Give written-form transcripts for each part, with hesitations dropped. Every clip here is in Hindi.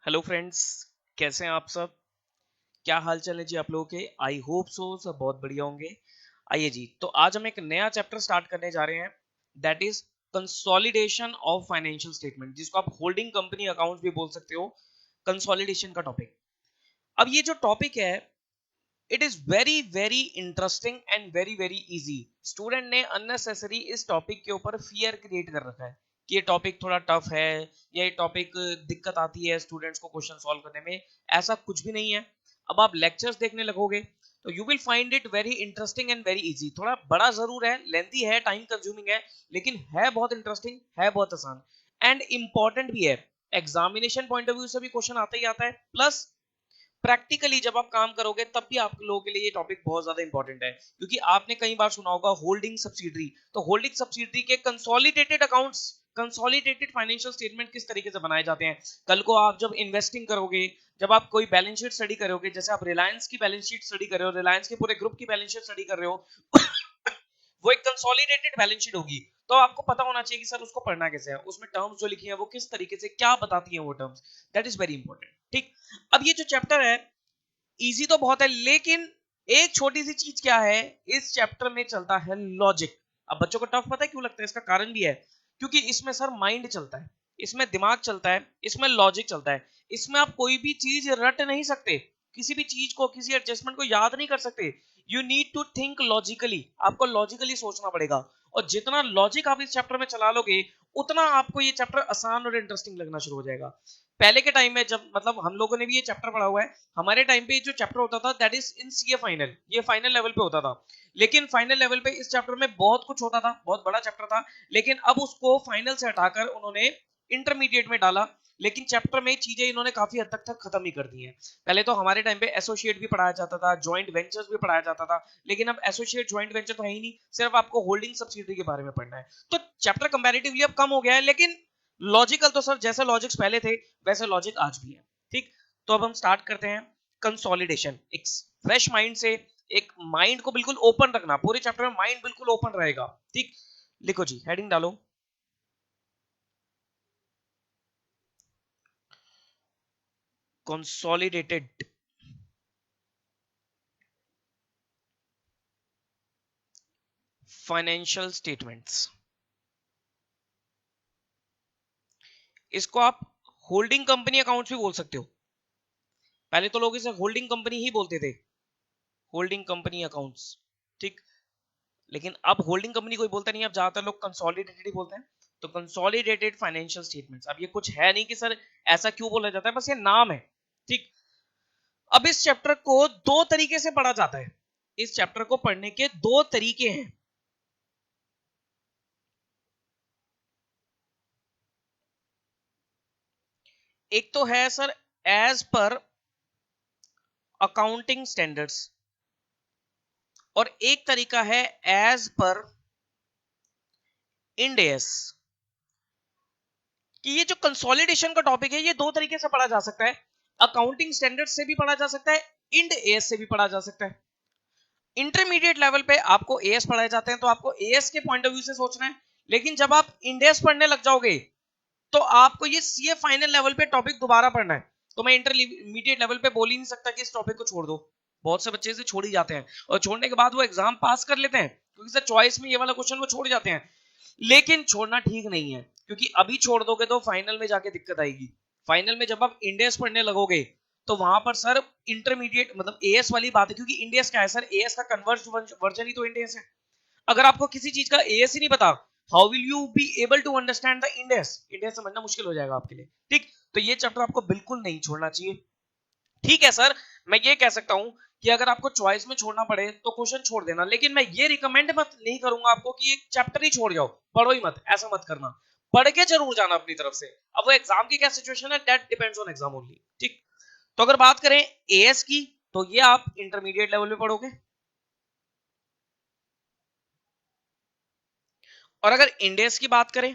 हेलो फ्रेंड्स, कैसे हैं आप सब? क्या हाल चाल है जी आप लोगों के? आई होप सो सब बहुत बढ़िया होंगे। आइए जी, तो आज हम एक नया चैप्टर स्टार्ट करने जा रहे हैं, that is consolidation of financial statement, जिसको आप होल्डिंग कंपनी अकाउंट्स भी बोल सकते हो। कंसोलिडेशन का टॉपिक, अब ये जो टॉपिक है, it is very very interesting and very very easy. Student ने अननेसेसरी इस टॉपिक के ऊपर फियर क्रिएट कर रखा है कि ये टॉपिक थोड़ा टफ है या ये टॉपिक दिक्कत आती है स्टूडेंट्स को क्वेश्चन सॉल्व करने में। ऐसा कुछ भी नहीं है। अब आप लेक्चर्स देखने लगोगे तो you will find it very interesting and very easy. थोड़ा बड़ा जरूर है, लेंथी है, टाइम कंज्यूमिंग है, लेकिन है बहुत इंटरेस्टिंग, है बहुत आसान एंड इंपॉर्टेंट भी है। एग्जामिनेशन पॉइंट ऑफ व्यू से भी क्वेश्चन आता ही आता है, प्लस प्रैक्टिकली जब आप काम करोगे तब भी आप लोगों के लिए ये टॉपिक बहुत ज्यादा इंपॉर्टेंट है, क्योंकि आपने कई बार सुना होगा होल्डिंग सब्सिडरी। तो होल्डिंग सब्सिडरी के consolidated accounts, consolidated financial statement किस तरीके से बनाए जाते हैं, कल को आप जब इन्वेस्टिंग करोगे, जब आप कोई बैलेंस शीट स्टडी करोगे, जैसे आप रिलायंस की बैलेंस शीट स्टडी कर रहे हो, रिलायंस के पूरे ग्रुप की बैलेंस शीट स्टडी कर रहे हो, वो एक कंसोलिडेटेड बैलेंस शीट होगी। तो आपको पता होना चाहिए कि सर उसको पढ़ना कैसे है, उसमें टर्म्स जो लिखी है वो किस तरीके से क्या बताती है वो terms. That is very important. ठीक, अब ये जो चैप्टर है इजी तो बहुत है, लेकिन एक छोटी सी चीज क्या है, इस चैप्टर में चलता है लॉजिक। अब बच्चों को टफ पता है क्यों लगता है? इसका कारण भी है, क्योंकि इसमें सर माइंड चलता है, इसमें दिमाग चलता है, इसमें लॉजिक चलता है। इसमें आप कोई भी चीज रट नहीं सकते, किसी भी चीज को, किसी एडजस्टमेंट को याद नहीं कर सकते। You need to think logically, आपको लॉजिकली सोचना पड़ेगा। और जितना लॉजिक आप इस चैप्टर में चला लोगे, उतना आपको ये चैप्टर आसान और इंटरेस्टिंग लगना शुरू हो जाएगा। पहले के टाइम में जब, मतलब हम लोगों ने भी ये चैप्टर पढ़ा हुआ है, हमारे टाइम पे जो चैप्टर होता था that is in CA final, ये फाइनल लेवल पे होता था। लेकिन फाइनल लेवल पे इस चैप्टर में बहुत कुछ होता था, बहुत बड़ा चैप्टर था, लेकिन अब उसको फाइनल से हटाकर उन्होंने इंटरमीडिएट में डाला। लेकिन चैप्टर में चीजें इन्होंने काफी हद तक खत्म ही कर दी हैं। पहले तो हमारे टाइम पे एसोसिएट भी पढ़ाया जाता था, ज्वाइंट वेंचर्स भी पढ़ाया जाता था, लेकिन अब एसोसिएट ज्वाइंट वेंचर तो है ही नहीं, सिर्फ आपको होल्डिंग सब्सिडरी के बारे में पढ़ना है। तो चैप्टर कंपैरेटिवली अब कम हो गया है, लेकिन लॉजिकल तो सर जैसे लॉजिक्स पहले थे वैसे लॉजिक आज भी है। ठीक, तो अब हम स्टार्ट करते हैं कंसोलिडेशन, एक फ्रेश माइंड से। एक माइंड को बिल्कुल ओपन रखना, पूरे चैप्टर में माइंड बिल्कुल ओपन रहेगा। ठीक, लिखो जी, हेडिंग डालो, कंसोलिडेटेड फाइनेंशियल स्टेटमेंट्स। इसको आप होल्डिंग कंपनी अकाउंट्स भी बोल सकते हो। पहले तो लोग इसे होल्डिंग कंपनी ही बोलते थे, होल्डिंग कंपनी अकाउंट्स। ठीक, लेकिन अब होल्डिंग कंपनी कोई बोलता नहीं है, अब ज्यादातर लोग कंसोलिडेटेड ही बोलते हैं। तो कंसोलिडेटेड फाइनेंशियल स्टेटमेंट्स, अब ये कुछ है नहीं कि सर ऐसा क्यों बोला जाता है, बस ये नाम है। ठीक, अब इस चैप्टर को दो तरीके से पढ़ा जाता है। इस चैप्टर को पढ़ने के दो तरीके हैं। एक तो है sir as per accounting standards, और एक तरीका है एज पर इंड एस। कि ये जो कंसोलिडेशन का टॉपिक है ये दो तरीके से पढ़ा जा सकता है। अकाउंटिंग स्टैंडर्ड से भी पढ़ा जा सकता है, इंड एस से भी पढ़ा जा सकता है। इंटरमीडिएट लेवल पे आपको एएस पढ़ाए जाते हैं तो आपको एएस के पॉइंट ऑफ व्यू से सोचना है, लेकिन जब आप इंडेस पढ़ने लग जाओगे तो आपको ये सीए फाइनल लेवल पे टॉपिक दोबारा पढ़ना है। तो मैं इंटरमीडिएट लेवल पे बोल ही नहीं सकता कि इस टॉपिक को छोड़ दो। बहुत से बच्चे इसे छोड़ ही जाते हैं, और छोड़ने के बाद वो एग्जाम पास कर लेते हैं, क्योंकि सर चॉइस में ये वाला क्वेश्चन वो छोड़ जाते हैं। लेकिन छोड़ना ठीक नहीं है, क्योंकि अभी छोड़ दोगे तो फाइनल में जाके दिक्कत आएगी। फाइनल में जब आप इंडेस पढ़ने लगोगे तो वहां पर सर इंटरमीडिएट मतलब एएस वाली बात है, क्योंकि इंडेस क्या है सर, एएस का कन्वर्ज वर्जन ही तो इंडेस है। अगर आपको किसी चीज का एएस ही नहीं पता, how will you be able to understand the indices? Indices समझना मुश्किल हो जाएगा आपके लिए। ठीक, तो ये चैप्टर आपको बिल्कुल नहीं छोड़ना चाहिए। ठीक है सर, मैं ये कह सकता हूं कि अगर आपको चॉइस में छोड़ना पड़े तो क्वेश्चन छोड़ देना, लेकिन मैं ये रिकमेंड मत नहीं करूंगा आपको कि एक चैप्टर ही छोड़ जाओ, पढ़ो ही मत, ऐसा मत करना। पढ़ के जरूर जाना अपनी तरफ से। अब वो एग्जाम की क्या सिचुएशन है, that depends on exam only. ठीक, तो अगर बात करें एएस की, तो ये आप इंटरमीडिएट लेवल पे पढ़ोगे, और अगर इंडेस की बात करें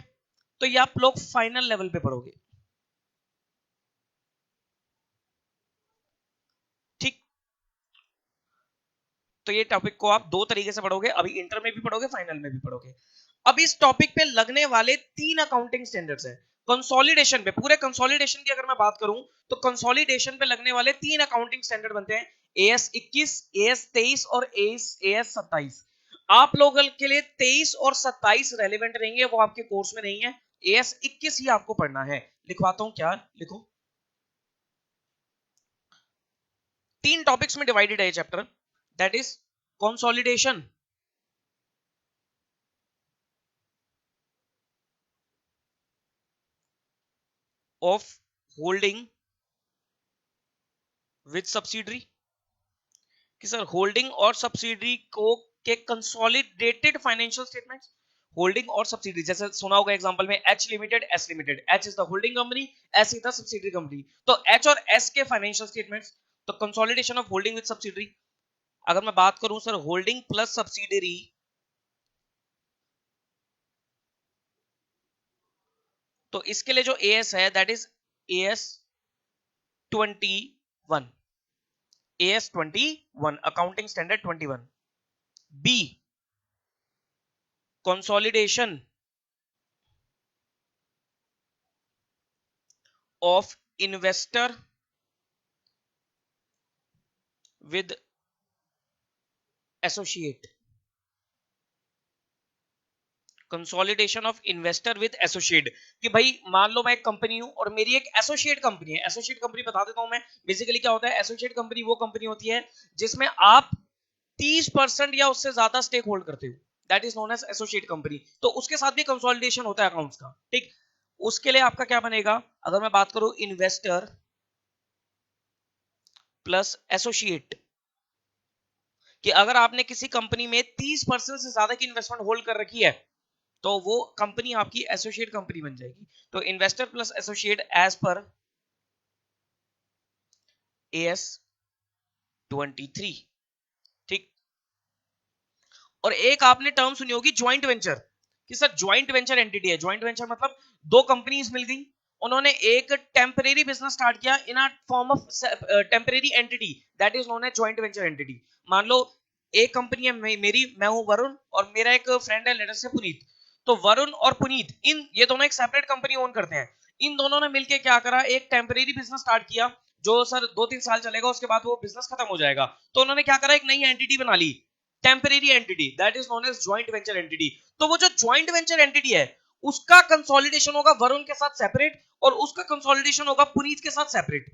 तो ये आप लोग फाइनल लेवल पे पढ़ोगे। ठीक, तो ये टॉपिक को आप दो तरीके से पढ़ोगे, अभी इंटर में भी पढ़ोगे, फाइनल में भी पढ़ोगे। अब इस टॉपिक पे लगने वाले तीन अकाउंटिंग स्टैंडर्ड्स हैं। कंसोलिडेशन पे, पूरे कंसोलिडेशन की अगर मैं बात करूं तो कंसोलिडेशन पे लगने वाले 3 अकाउंटिंग स्टैंडर्ड बनते हैं, एएस 21, एएस 23 और एएस 27। आप लोगों के लिए 23 और 27 रेलेवेंट रहेंगे, वो आपके कोर्स में नहीं है, एएस 21 ही आपको पढ़ना है। लिखवाता हूं क्या, लिखो। 3 टॉपिक्स में डिवाइडेड है ये chapter, that is consolidation of holding with subsidiary, कि सर होल्डिंग और सब्सिडरी को के कंसोलिडेटेड फाइनेंशियल स्टेटमेंट्स, होल्डिंग और सब्सिडरी, जैसे सुना होगा एग्जांपल में H limited, S limited, H is the holding company, S is the subsidiary company, तो एच और एस के फाइनेंशियल स्टेटमेंट्स, तो consolidation of holding with subsidiary. अगर मैं बात करूं सर होल्डिंग प्लस सब्सिडरी, तो इसके लिए जो एएस है that is AS 21, AS 21 accounting standard 21। B consolidation of investor with associate, consolidation of investor with associate, कि भाई मान लो मैं एक कंपनी हूं और मेरी एक एसोसिएट कंपनी है। एसोसिएट कंपनी बता देता हूं मैं, बेसिकली क्या होता है, एसोसिएट कंपनी वो कंपनी होती है जिसमें आप 30% या उससे ज्यादा स्टेक होल्ड करते हो, that is known as associate company. तो उसके साथ भी कंसोलिडेशन होता है अकाउंट्स का, ठीक। उसके लिए आपका क्या बनेगा, अगर मैं बात करूं इन्वेस्टर प्लस एसोसिएट, कि अगर आपने किसी कंपनी में 30% से ज्यादा की इन्वेस्टमेंट होल्ड कर रखी है तो वो कंपनी आपकी एसोसिएट कंपनी बन जाएगी। तो investor plus associate as per AS 23, ठीक। और एक आपने टर्म सुनी होगी ज्वाइंट वेंचर, कि सर ज्वाइंट वेंचर एंटिटी है। ज्वाइंट वेंचर मतलब दो कंपनीज मिल गई, उन्होंने एक टेम्परेरी बिजनेस स्टार्ट किया in a form of temporary entity, that is known as joint venture entity. मान लो एक कंपनी है मेरी, मैं हूं वरुण और मेरा एक फ्रेंड है लेटर से पुनीत, तो वरुण और पुनीत इन ये दोनों एक सेपरेट कंपनी ओन करते हैं। इन दोनों ने मिलकर क्या करा, एक टेम्परेरी बिजनेस स्टार्ट किया जो सर 2-3 साल चलेगा, उसके बाद वो बिजनेस खत्म हो जाएगा। तो उन्होंने क्या करा, एक नई एंटिटी बना ली, temporary entity, that is known as joint venture entity. तो वो जो ज्वाइंट वेंचर एंटिटी है उसका कंसोलिडेशन होगा वरुण के साथ सेपरेट, और उसका कंसोलिडेशन होगा पुनीत के साथ सेपरेट,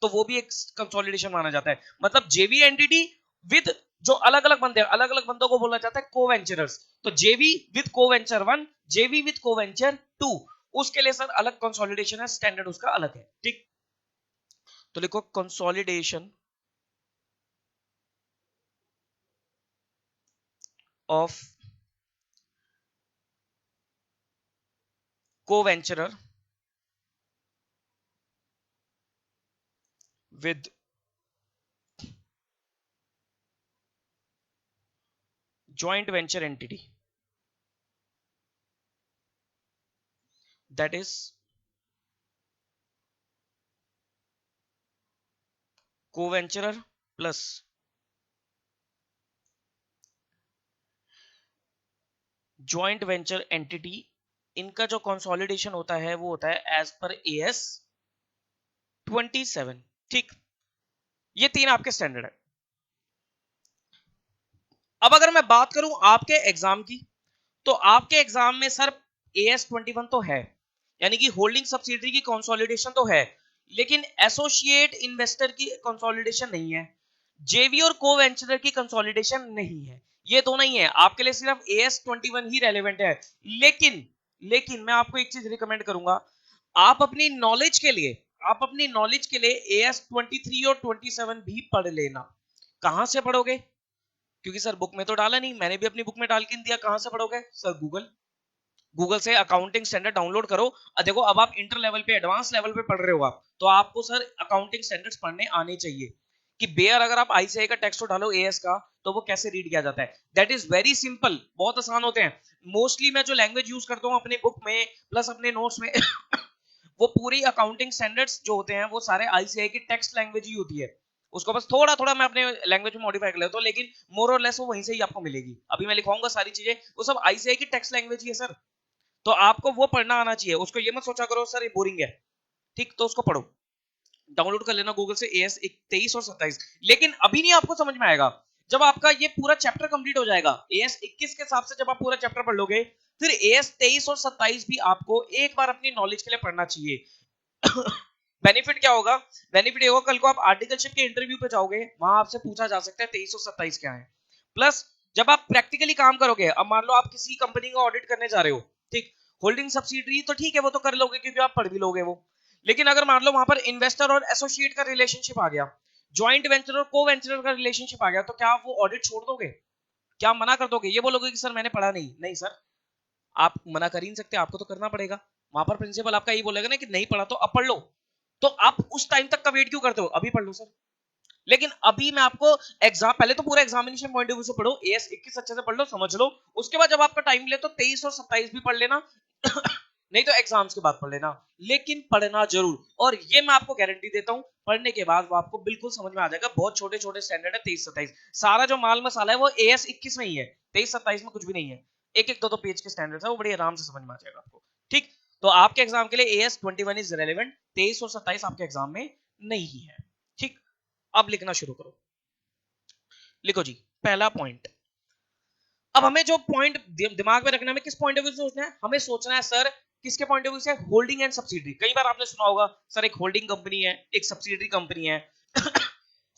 तो वो भी एक कंसोलिडेशन माना जाता है। मतलब जेवी एंटिटी विद जो अलग अलग बंदे, अलग अलग बंदों को बोला जाता है को-वेंचरर्स। तो जेवी विद को-वेंचर 1, जेवी विद को-वेंचर 2, उसके लिए सर अलग कंसोलिडेशन है, स्टैंडर्ड उसका अलग है, ठीक। तो लिखो consolidation of co-venturer with joint venture entity, that is co-venturer plus joint venture entity, इनका जो कंसोलिडेशन होता है वो होता है एज पर एएस 27, ठीक। ये तीन आपके स्टैंडर्ड है। अब अगर मैं बात करूं आपके एग्जाम की, तो आपके एग्जाम में सर एएस 21 तो है, यानी कि होल्डिंग सब्सिडरी की कंसोलिडेशन तो है, लेकिन एसोसिएट इन्वेस्टर की कंसोलिडेशन नहीं है, जेवी और को वेंचरर की कंसोलिडेशन नहीं है। ये दोनों ही है आपके लिए, सिर्फ एएस 21 ही रेलेवेंट है। लेकिन लेकिन मैं आपको एक चीज रिकमेंड करूंगा, आप अपनी नॉलेज के लिए, आप अपनी नॉलेज के लिए एएस 23 और 27 भी पढ़ लेना। कहां से पढ़ोगे, क्योंकि सर बुक में तो डाला नहीं, मैंने भी अपनी बुक में डाल के दिया, कहां से पढ़ोगे सर, गूगल, गूगल से अकाउंटिंग स्टैंडर्ड डाउनलोड करो। देखो अब आप इंटर लेवल पे, एडवांस लेवल पे पढ़ रहे हो आप, तो आपको सर अकाउंटिंग स्टैंडर्ड्स पढ़ने आने चाहिए, कि बेयर अगर आप आईसीआई का टेक्स्ट डालो एएस का तो वो कैसे रीड किया जाता है, दैट इज वेरी सिंपल, बहुत आसान होते हैं। मोस्टली मैं जो लैंग्वेज यूज करता हूँ अपने बुक में प्लस अपने नोट्स में वो पूरी अकाउंटिंग स्टैंडर्ड्स जो होते हैं वो सारे आईसीआई की टेक्स्ट लैंग्वेज ही होती है। उसको बस थोड़ा थोड़ा मैं अपने लैंग्वेज में मॉडिफाई कर लेता हूँ, लेकिन मोर और लेस वो वहीं से ही आपको मिलेगी। अभी मैं लिखाऊंगा सारी चीजें, वो सब आईसीआई की टेक्स्ट लैंग्वेज ही है सर। तो आपको वो पढ़ना आना चाहिए, उसको ये मत सोचा करो सर ये बोरिंग है, ठीक, तो उसको पढ़ो, डाउनलोड कर लेना गूगल से एएस 23 और 27। लेकिन अभी नहीं आपको समझ में आएगा, जब आपका ये पूरा चैप्टर कंप्लीट हो जाएगा एएस 21 के हिसाब से, जब आप पूरा चैप्टर पढ़ लोगे, फिर एएस 23 और 27 भी आपको एक बार अपनी नॉलेज के लिए पढ़ना चाहिए। बेनिफिट क्या होगा? बेनिफिट ये होगा, कल को आप आर्टिकलशिप के इंटरव्यू पे जाओगे, वहां आपसे पूछा जा सकता है 23 और 27 क्या है। प्लस जब आप प्रैक्टिकली काम करोगे, अब मान लो आप किसी कंपनी का ऑडिट करने जा रहे हो, ठीक, होल्डिंग सब्सिडरी तो ठीक है, वो तो कर लोगे क्योंकि आप पढ़ भी लोगे वो। लेकिन अगर मान लो वहां पर इन्वेस्टर और एसोसिएट का रिलेशनशिप आ गया, ज्वाइंट वेंचर और को वेंचर का रिलेशनशिप आ गया, तो क्या आप वो ऑडिट छोड़ दोगे? क्या मना कर दोगे? ये बोलोगे कि सर मैंने पढ़ा नहीं? नहीं सर, आप मना कर ही नहीं सकते, आपको तो करना पड़ेगा। वहां पर प्रिंसिपल आपका यही बोलेगा ना कि नहीं पढ़ा तो अब पढ़ लो, तो आप उस टाइम तक का वेट क्यों करते हो? अभी पढ़ लो सर। लेकिन अभी मैं आपको एग्जाम, पहले तो पूरा एग्जामिनेशन पॉइंट ऑफ व्यू से पढ़ो, एएस 21 अच्छे से पढ़ लो, समझ लो, उसके बाद जब आपका टाइम मिले तो 23 और 27 भी पढ़ लेना। नहीं तो एग्जाम्स के बाद पढ़ लेना, लेकिन पढ़ना जरूर। और ये मैं आपको गारंटी देता हूं, पढ़ने के बाद वो आपको बिल्कुल समझ में आ जाएगा। बहुत छोटे छोटे स्टैंडर्ड है 23-27, सारा जो माल मसाला है वो एएस 21 में ही है, 23-27 में कुछ भी नहीं है। एक एक दो पेज के स्टैंडर्ड है, वो बड़ी आराम से समझ में आ जाएगा आपको, ठीक। तो आपके एग्जाम के लिए एएस 21 इज रेलेवेंट, 23 और 27 आपके एग्जाम में नहीं है, ठीक। अब लिखना शुरू करो, लिखो जी, पहला पॉइंट। अब हमें जो पॉइंट दिमाग में रखना है, किस पॉइंट ऑफ व्यू से सोचना है? हमें सोचना है सर किसके पॉइंट ऑफ व्यू से? Holding and subsidiary. कई बार आपने सुना होगा सर एक होल्डिंग कंपनी है, एक सब्सिडरी कंपनी है।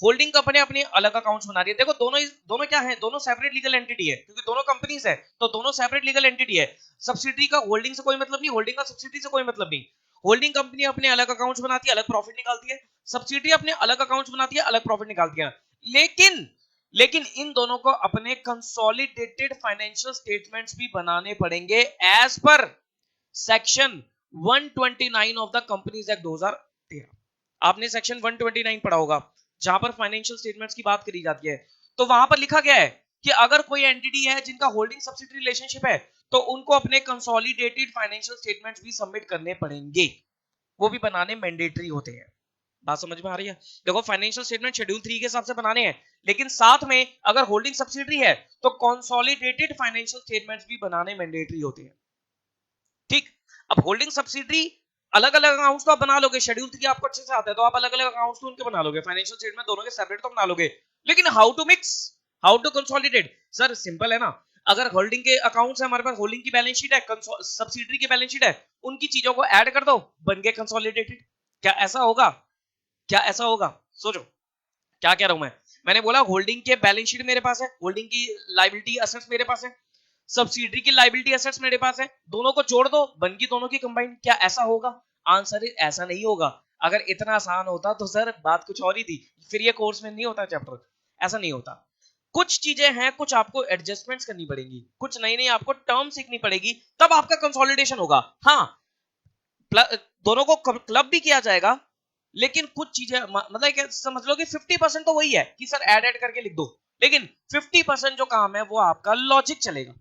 होल्डिंग कंपनी अपनी अलग अकाउंट्स बना रही है, देखो दोनों दोनों क्या है, दोनों सेपरेट लीगल एंटिटी है, क्योंकि दोनों कंपनीज है, तो दोनों सेपरेट लीगल एंटिटी है। सब्सिडरी का होल्डिंग से कोई मतलब नहीं, होल्डिंग का सब्सिडरी से कोई मतलब नहीं। होल्डिंग कंपनी अपने अलग अकाउंट्स बनाती है, अलग प्रॉफिट निकालती है, सब्सिडरी अपने अलग अकाउंट्स बनाती है, अलग प्रॉफिट निकालती है। लेकिन लेकिन इन दोनों को अपने कंसोलिडेटेड फाइनेंशियल स्टेटमेंट्स भी बनाने पड़ेंगे as per section 129 of the companies act 2013। आपने सेक्शन 129 पढ़ा होगा, जहां पर फाइनेंशियल स्टेटमेंट्स की बात करी जाती है। तो वहां पर लिखा गया है कि अगर कोई एंटिटी है जिनका होल्डिंग सब्सिडरी रिलेशनशिप है, तो उनको अपने कंसोलिडेटेड फाइनेंशियल स्टेटमेंट्स भी सबमिट करने पड़ेंगे, वो भी बनाने मैंडेटरी होते हैं। बात समझ में आ रही है? देखो फाइनेंशियल स्टेटमेंट शेड्यूल 3 के हिसाब से बनाने हैं, लेकिन साथ में अगर होल्डिंग सब्सिडरी है तो कंसोलिडेटेड फाइनेंशियल स्टेटमेंट्स भी बनाने मैंडेटरी होते हैं, ठीक। अब होल्डिंग सब्सिडरी अलग अलग अकाउंट्स तो आप बना लोगे, शेड्यूल 3 आपको अच्छे से आता है, तो आप अलग अलग अकाउंट्स तो उनके बना लोगे, फाइनेंशियल स्टेटमेंट दोनों के सेपरेट तो बना लोगे। लेकिन how to mix, how to consolidate? Sir simple है ना, अगर होल्डिंग के अकाउंट्स है हमारे पास, होल्डिंग की बैलेंस शीट है, सब्सिडरी की बैलेंस शीट है, उनकी चीजों को ऐड कर दो, बन गए कंसोलिडेटेड। क्या ऐसा होगा? क्या ऐसा होगा? सोचो, क्या कह रहा हूं मैं? मैंने बोला होल्डिंग के बैलेंस शीट मेरे पास है, होल्डिंग की लायबिलिटी एसेट्स मेरे पास है, सब्सिडरी की लायबिलिटी एसेट्स मेरे पास है, दोनों को जोड़ दो, बन गई दोनों की कंबाइन। क्या ऐसा होगा? आंसर इज ऐसा नहीं होगा। अगर इतना आसान होता तो सर बात कुछ और ही थी, फिर ये कोर्स में नहीं होता चैप्टर। ऐसा नहीं होता, कुछ चीजें हैं, कुछ आपको एडजस्टमेंट्स करनी पड़ेगी, कुछ नई नई आपको टर्म सीखनी पड़ेगी, तब आपका कंसोलिडेशन होगा। हाँ, दोनों को क्लब भी किया जाएगा, लेकिन कुछ चीजें मतलब समझ लो कि 50% तो वही है कि सर ऐड ऐड करके लिख दो, लेकिन 50% जो काम है वो आपका लॉजिक चलेगा,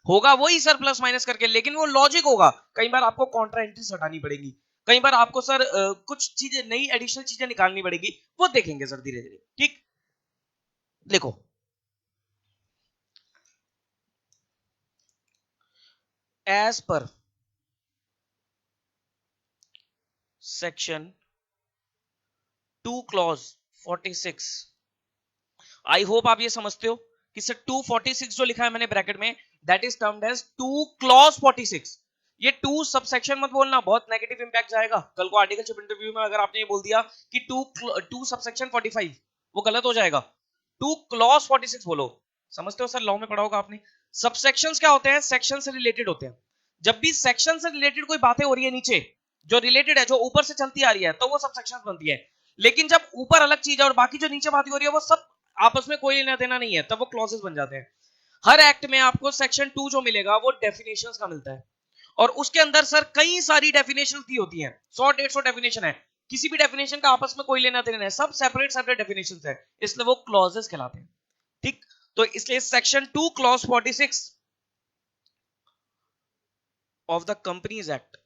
होगा वही सर प्लस माइनस करके, लेकिन वो लॉजिक होगा। कई बार आपको कॉन्ट्रा एंट्रीज हटानी पड़ेगी, कई बार आपको सर कुछ चीजें नई एडिशनल चीजें निकालनी पड़ेगी, वो देखेंगे सर धीरे धीरे, ठीक। देखो as per section 2 clause 46, I hope आप ये समझते हो कि सर 246 जो लिखा है मैंने ब्रैकेट में, that is termed as 2 clause 46। ये 2 सबसेक्शन मत बोलना, बहुत नेगेटिव इंपैक्ट जाएगा। कल को आर्टिकलशिप इंटरव्यू में अगर आपने ये बोल दिया कि 2 सबसेक्शन 45, वो गलत हो जाएगा। 2 क्लॉज 46 बोलो। समझते हो सर, लॉ में पढ़ा होगा आपने। सबसेक्शंस क्या होते हैं? सेक्शन से रिलेटेड होते हैं। जब भी सेक्शन से रिलेटेड कोई बातें हो रही है नीचे, जो रिलेटेड है, जो ऊपर से चलती आ रही है, तो वो सबसेक्शंस बनती है। लेकिन जब ऊपर अलग चीज है और बाकी जो नीचे बातें हो रही है वो सब आपस में कोई लेना देना नहीं है, तब वो क्लॉजेस बन जाते हैं। हर एक्ट में आपको सेक्शन 2 जो मिलेगा वो डेफिनेशंस का मिलता है, और उसके अंदर सर कई सारी डेफिनेशंस दी होती हैं, 100-150 डेफिनेशन है। किसी भी डेफिनेशन का आपस में कोई लेना देना है, सब सेपरेट सेपरेट डेफिनेशंस है, इसलिए वो क्लॉजेस कहलाते हैं, ठीक। तो इसलिए section 2 clause 46 of the companies act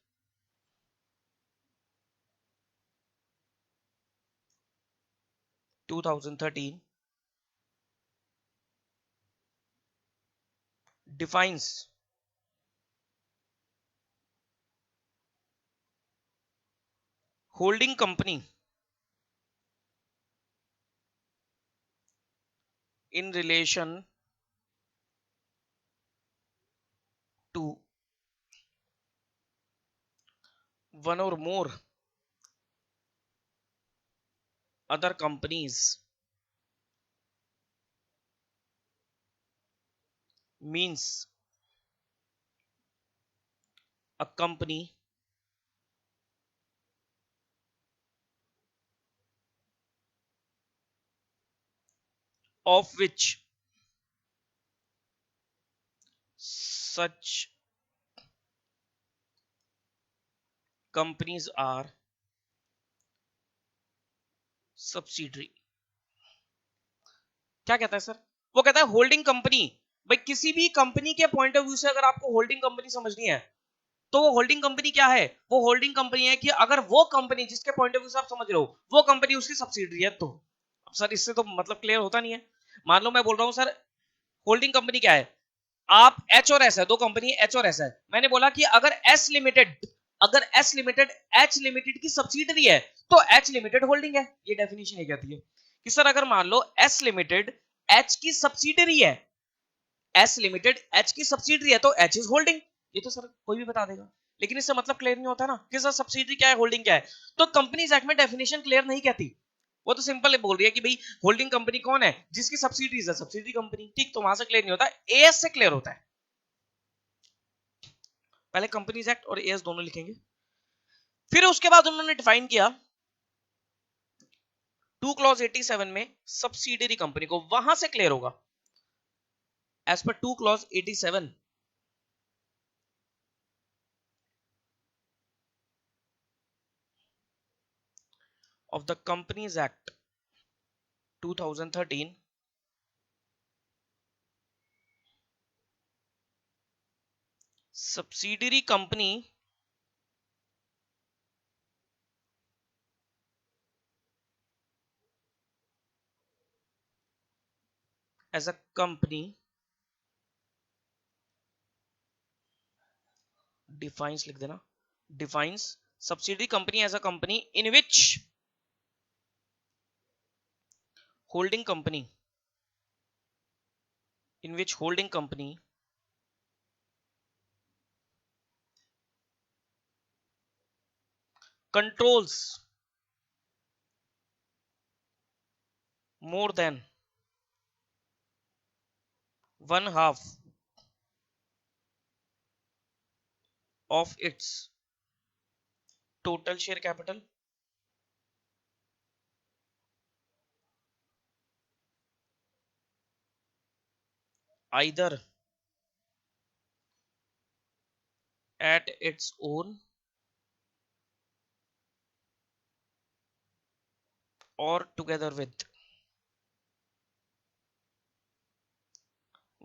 2013 defines holding company in relation to one or more other companies means a company of which such companies are subsidiary। क्या कहता है सर? वो कहता है होल्डिंग कंपनी, भाई किसी भी कंपनी के पॉइंट ऑफ व्यू से अगर आपको होल्डिंग कंपनी समझनी है तो वो होल्डिंग कंपनी क्या है? वो होल्डिंग कंपनी है कि अगर वो कंपनी जिसके पॉइंट ऑफ व्यू से आप समझ रहे हो वो कंपनी उसकी सब्सिडरी है तो। अब सर इससे तो मतलब क्लियर होता नहीं है। मान लो मैं बोल रहा हूं सर होल्डिंग कंपनी क्या है, आप एच और एस है, दो कंपनी एच और एस है, मैंने बोला कि अगर एस लिमिटेड एच लिमिटेड की सब्सिडरी है तो एच लिमिटेड होल्डिंग है। ये डेफिनेशन ये कहती है कि सर अगर मान लो एस लिमिटेड एच की सब्सिडरी है, एस लिमिटेड एच की सब्सिडरी है तो एच इज होल्डिंग। ये तो सर कोई भी बता देगा, लेकिन इससे मतलब क्लियर नहीं होता ना कि सर सब्सिडरी क्या है होल्डिंग क्या है। तो कंपनीज एक्ट में डेफिनेशन क्लियर नहीं कहती, वो तो सिंपल बोल रही है कि भाई होल्डिंग कंपनी कौन है, जिसकी सब्सिडीज है सब्सिडरी कंपनी। ठीक, तो वहां से क्लियर नहीं होता, एएस से क्लियर होता है। पहले कंपनीज एक्ट और एएस दोनों लिखेंगे, फिर उसके बाद उन्होंने डिफाइन किया 2 क्लॉज 87 में सब्सिडरी कंपनी को, वहां से क्लियर होगा। As per 2 clause 87 of the Companies Act 2013, subsidiary company as a company defines, लिख देना, defines subsidiary company as a company in which holding company controls more than one half of its total share capital either at its own or together with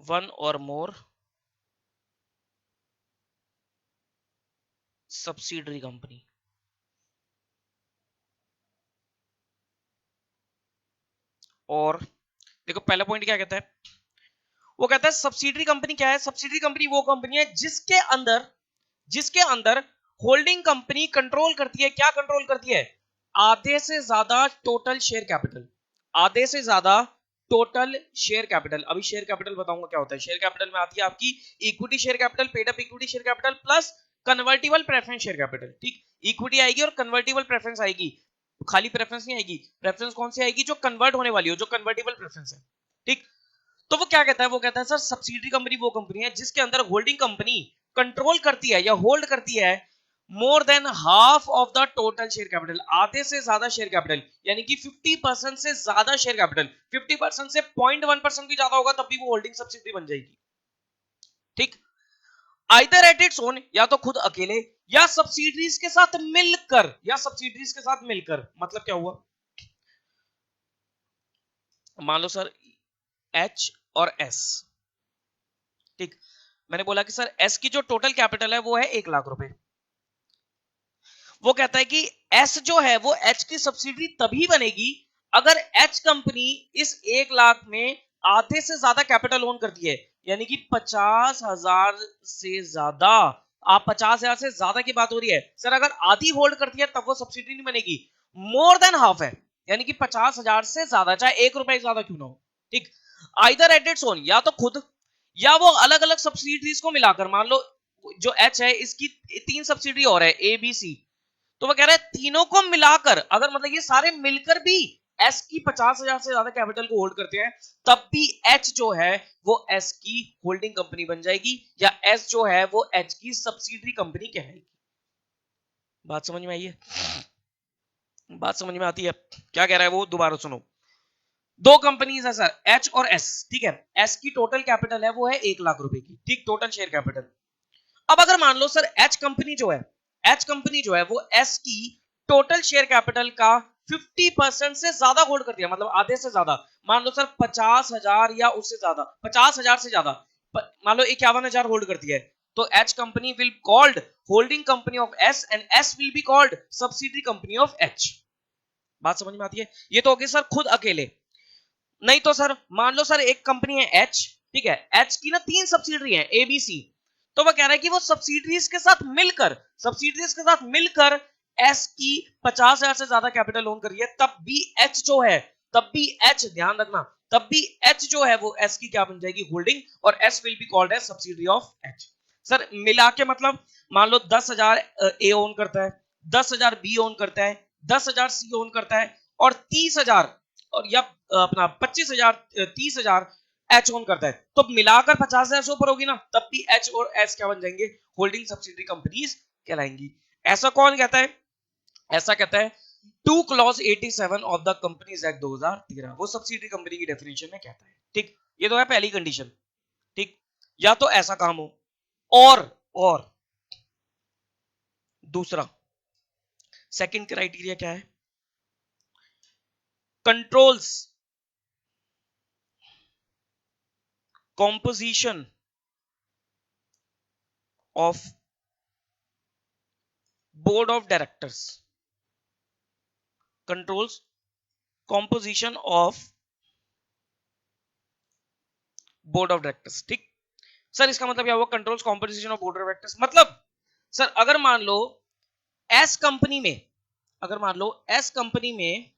one or more subsidiary company। और देखो पहला पॉइंट क्या कहता है, वो कहता है सब्सिडरी कंपनी क्या है, सब्सिडरी कंपनी वो कंपनी है जिसके अंदर होल्डिंग कंपनी कंट्रोल करती है, क्या कंट्रोल करती है, आधे से ज्यादा टोटल शेयर कैपिटल, आधे से ज्यादा टोटल शेयर कैपिटल। अभी शेयर कैपिटल बताऊंगा क्या होता है। शेयर कैपिटल में आती है आपकी equity share capital, paid up equity share capital plus convertible preference share capital. ठीक, इक्विटी आएगी और कन्वर्टिबल प्रेफरेंस आएगी, खाली प्रेफरेंस नहीं आएगी। प्रेफरेंस कौन सी आएगी, जो कन्वर्ट होने वाली हो, जो कन्वर्टिबल प्रेफरेंस है। ठीक, तो वो क्या कहता है, वो कहता है सर सब्सिडरी कंपनी वो कंपनी है जिसके अंदर होल्डिंग कंपनी कंट्रोल करती है या होल्ड करती है more than half of the total share capital, आधे से ज्यादा शेयर कैपिटल, यानी कि 50% से ज्यादा शेयर कैपिटल। 50% से 0.1% भी ज्यादा होगा तब भी वो होल्डिंग सब्सिडरी बन जाएगी। ठीक, आइदर एट इट्स ओन, या तो खुद अकेले या सब्सिडरीज के साथ मिलकर, मतलब क्या हुआ, मान लो सर एच और एस। ठीक, मैंने बोला कि सर एस की जो टोटल कैपिटल है वो है 1 लाख रुपए। वो कहता है कि एस जो है वो एच की सब्सिडी तभी बनेगी अगर एच कंपनी इस 1 लाख में आधे से ज्यादा कैपिटल ओन करती है, यानी कि 50,000 से ज्यादा आप 50,000 से ज्यादा की बात हो रही है सर, अगर आधी होल्ड करती है तब वो सब्सिडी नहीं बनेगी, मोर देन हाफ है, यानी कि 50,000 से ज्यादा, चाहे 1 रुपए ज्यादा क्यों ना हो, ठीक। आइदर एट इट्स ओन, या तो खुद या वो अलग अलग सब्सिडीज को मिलाकर, मान लो जो एच है इसकी 3 सब्सिडी और है ए बी सी, तो वो कह रहा है तीनों को मिलाकर अगर मतलब ये सारे मिलकर भी एस की 50,000 से ज्यादा कैपिटल को होल्ड करते हैं, तब भी एच जो है वो एस की होल्डिंग कंपनी बन जाएगी, या एस जो है वो एच की सब्सिडरी कंपनी कहलाएगी। बात समझ में आई है? बात समझ में आती है? क्या कह रहा है वो, दोबारा सुनो। दो कंपनीज है सर, एच और एस, ठीक है। एस की टोटल कैपिटल है वो है 1 लाख रुपए की, ठीक, टोटल शेयर कैपिटल। अब अगर मान लो सर एच कंपनी जो है, एच कंपनी जो है वो एस की टोटल शेयर कैपिटल का 50% से ज्यादा होल्ड कर दिया, मतलब आधे से ज्यादा, मान लो सर 50,000 या उससे ज्यादा, 50,000 से ज्यादा, मान लो 51,000 होल्ड करती है, तो H company will called holding company of S and S will be called subsidiary company of H. बात समझ में आती है? ये तो होगी सर खुद अकेले। नहीं तो सर मान लो सर एक कंपनी है एच, ठीक है, एच की ना 3 सब्सिडरी है एबीसी, तो वो कह रहा है कि वो सब्सिडरीज के साथ मिलकर, सब्सिडरीज के साथ मिलकर एस की 50,000 से ज्यादा कैपिटल लोन करी है, तब भी एच जो है, तब भी एच, ध्यान रखना, तब भी एच जो है वो एस की क्या बन जाएगी, होल्डिंग, और S will be called as subsidiary of H. Sir मिला के मतलब मान लो 10,000 ए ओन करता है, 10,000 बी ओन करता है, 10,000 सी ओन करता है, और 30,000 और या अपना 25,000 30,000 एच ओन करता है, तो मिलाकर 50,000 से ऊपर होगी ना, तब भी एच और एस क्या बन जाएंगे, होल्डिंग सब्सिडरी कंपनीज कहलाएंगी। ऐसा कौन कहता है? ऐसा कहता है 2 clause 87 of the companies act 2013, वो सब्सिडरी कंपनी की डेफिनेशन में कहता है, ठीक। ये तो है पहली कंडीशन, ठीक। या तो ऐसा काम हो, और दूसरा सेकंड क्राइटेरिया क्या है, controls composition of board of directors, controls composition of board of directors, ठीक। सर इसका मतलब क्या हुआ, controls composition of board of directors, मतलब सर अगर मान लो एस कंपनी में, अगर मान लो एस कंपनी में,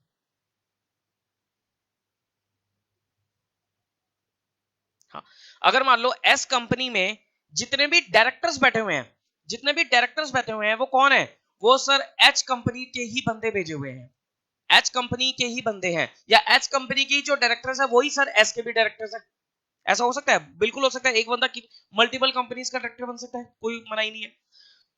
हाँ, अगर मान लो एस कंपनी में जितने भी डायरेक्टर्स बैठे हुए हैं, जितने भी डायरेक्टर्स बैठे हुए हैं वो कौन है, वो सर एच कंपनी के ही बंदे भेजे हुए हैं, एच कंपनी के ही बंदे हैं, या एच कंपनी की जो डायरेक्टर्स है वही सर एस के भी डायरेक्टर्स है। ऐसा हो सकता है, बिल्कुल हो सकता है, एक बंदा की मल्टीपल कंपनीज का डायरेक्टर बन सकता है, कोई मना ही नहीं है।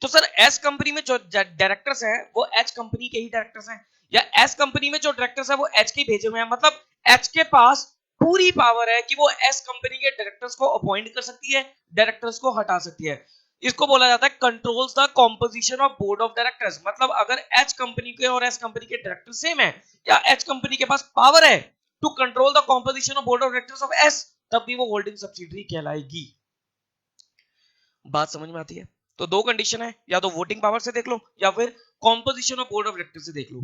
तो सर एस कंपनी में जो डायरेक्टर्स हैं वो एच कंपनी के ही डायरेक्टर्स हैं, या एस कंपनी में जो डायरेक्टर्स हैं वो एच के भेजे हुए हैं, मतलब एच के पास पूरी पावर है कि वो एस कंपनी के डायरेक्टर्स को अपॉइंट कर सकती है, डायरेक्टर्स को हटा सकती है। इसको बोला जाता है controls the composition of board of directors, मतलब अगर एच कंपनी के और एस कंपनी के डायरेक्टर सेम है, या एच कंपनी के पास पावर है to control the composition of board of directors of S, तब भी वो होल्डिंग सब्सिडरी कहलाएगी। बात समझ में आती है? तो दो कंडीशन है, या तो वोटिंग पावर से देख लो या फिर composition of board of director से देख लो।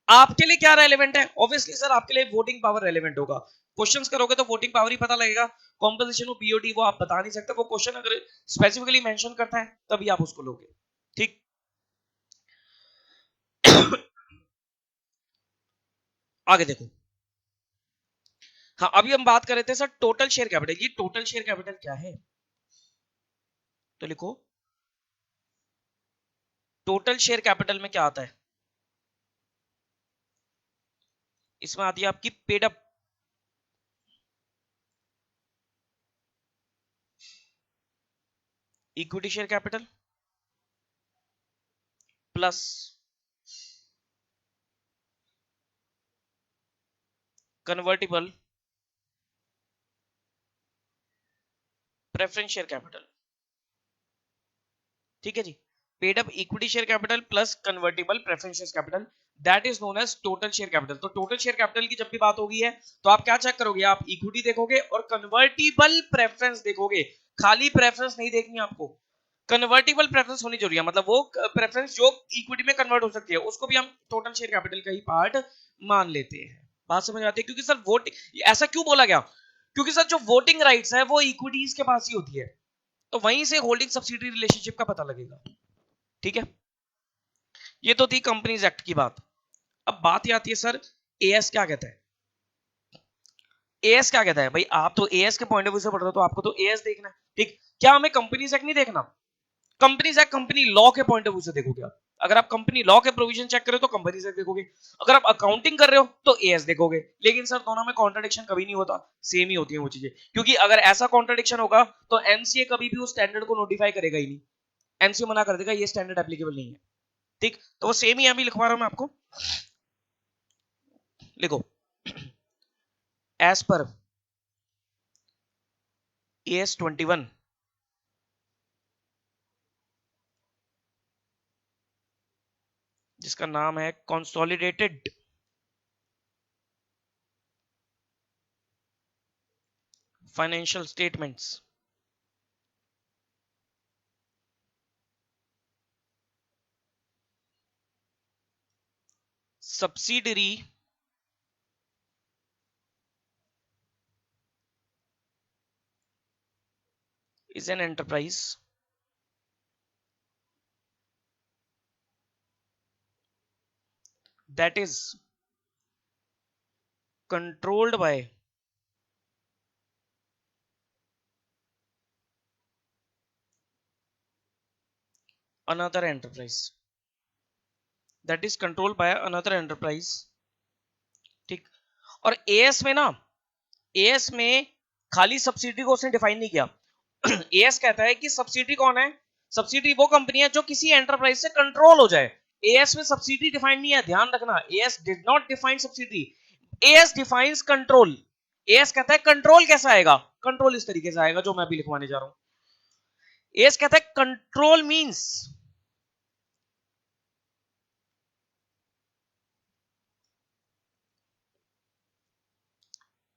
आपके लिए क्या रेलेवेंट है? ऑब्वियसली सर आपके लिए वोटिंग पावर रेलेवेंट होगा, क्वेश्चंस करोगे तो वोटिंग पावर ही पता लगेगा, कॉम्पोजिशन ऑफ बीओडी वो आप बता नहीं सकते, वो क्वेश्चन अगर स्पेसिफिकली मेंशन करता है तभी आप उसको लोगे, ठीक। आगे देखो, हाँ अभी हम बात कर रहे थे सर टोटल शेयर कैपिटल, ये टोटल शेयर कैपिटल क्या है, तो लिखो टोटल शेयर कैपिटल में क्या आता है, इसमें आती है आपकी paid up equity share capital plus convertible preference share capital, ठीक है जी। Paid up equity share capital plus convertible preference share capital, that is known as total share capital. तो टोटल शेयर कैपिटल की जब भी बात होगी है तो आप क्या चेक करोगे, आप इक्विटी देखोगे और कन्वर्टिबल प्रेफरेंस देखोगे, खाली प्रेफरेंस नहीं देखनी आपको, कन्वर्टिबल प्रेफरेंस होनी जरूरी है, मतलब वो प्रेफरेंस जो इक्विटी में कन्वर्ट हो सकती है उसको भी हम टोटल शेयर कैपिटल का ही पार्ट मान लेते हैं। बात समझ आती है? क्योंकि सर वोट ऐसा क्यों बोला गया, क्योंकि सर जो वोटिंग राइट्स है वो इक्विटीज के पास ही होती है, तो वहीं से होल्डिंग सब्सिडी रिलेशनशिप का पता लगेगा। ठीक है, ये तो थी कंपनीज एक्ट की बात। अब बात ये आती है सर एएस क्या कहता है। एएस क्या कहता है भाई, आप तो एएस के पॉइंट ऑफ व्यू से पढ़ रहे हो तो आपको तो एएस देखना है। ठीक, क्या हमें कंपनीज एक्ट नहीं देखना? कंपनीज एक्ट कंपनी लॉ के पॉइंट ऑफ व्यू से देखोगे आप। अगर आप कंपनी लॉ के प्रोविजन चेक करो तो कंपनीज एक्ट देखोगे, अगर आप अकाउंटिंग कर रहे हो तो एएस देखोगे। लेकिन सर दोनों में कॉन्ट्रडिक्शन कभी नहीं होता, सेम ही होती है वो चीजें, क्योंकि अगर ऐसा कॉन्ट्रडिक्शन होगा तो एमसीए कभी भी उस स्टैंडर्ड को नोटिफाई करेगा ही नहीं, एमसीए मना कर देगा ये स्टैंडर्ड एप्लीकेबल नहीं है। ठीक, तो वो सेम ही अभी लिखवा रहा हूं मैं आपको, लिखो एज पर एएस 21 जिसका नाम है consolidated financial statements, subsidiary is an enterprise that is controlled by another enterprise, that is controlled by another enterprise। ठीक, और एएस में ना, एएस में खाली सब्सिडी को उसने डिफाइन नहीं किया। एएस कहता है कि सब्सिडी कौन है, सब्सिडी वो कंपनी है जो किसी एंटरप्राइज से कंट्रोल हो जाए। एएस में सब्सिडी डिफाइन नहीं है, ध्यान रखना, as did not define subsidy, as defines control. As कहता है कंट्रोल कैसा आएगा, कंट्रोल इस तरीके से आएगा जो मैं भी लिखवाने जा रहा हूं। एएस कहता है कंट्रोल मींस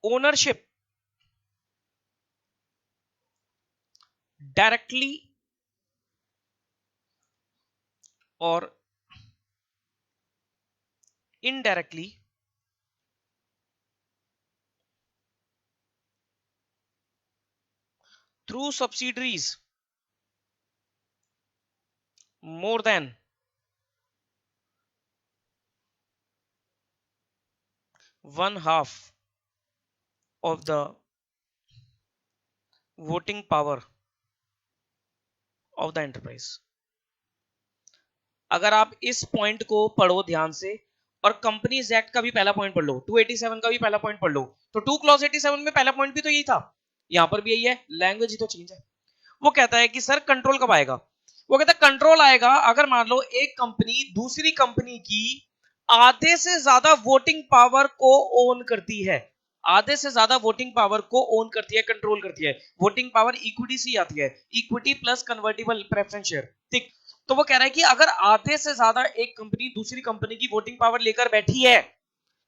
ओनरशिप डायरेक्टली और indirectly through subsidiaries more than one half of the voting power of the enterprise। अगर आप इस पॉइंट को पढ़ो ध्यान से और कंपनीज एक्ट का भी पहला पॉइंट पढ़ लो, 287 का भी पहला पॉइंट पढ़ लो, तो 2 क्लॉज 87 में पहला पॉइंट भी तो यही था, यहां पर भी यही है, लैंग्वेज ही तो चेंज है। वो कहता है कि सर कंट्रोल कब आएगा, वो कहता है कंट्रोल आएगा अगर मान लो एक कंपनी दूसरी कंपनी की आधे से ज्यादा वोटिंग पावर को ओन करती है, आधे से ज्यादा वोटिंग पावर को ओन करती है, कंट्रोल करती है। वोटिंग पावर इक्विटी से आती है, equity plus convertible preference share. ठीक, तो वो कह रहा है कि अगर आधे से ज्यादा एक कंपनी दूसरी कंपनी की वोटिंग पावर लेकर बैठी है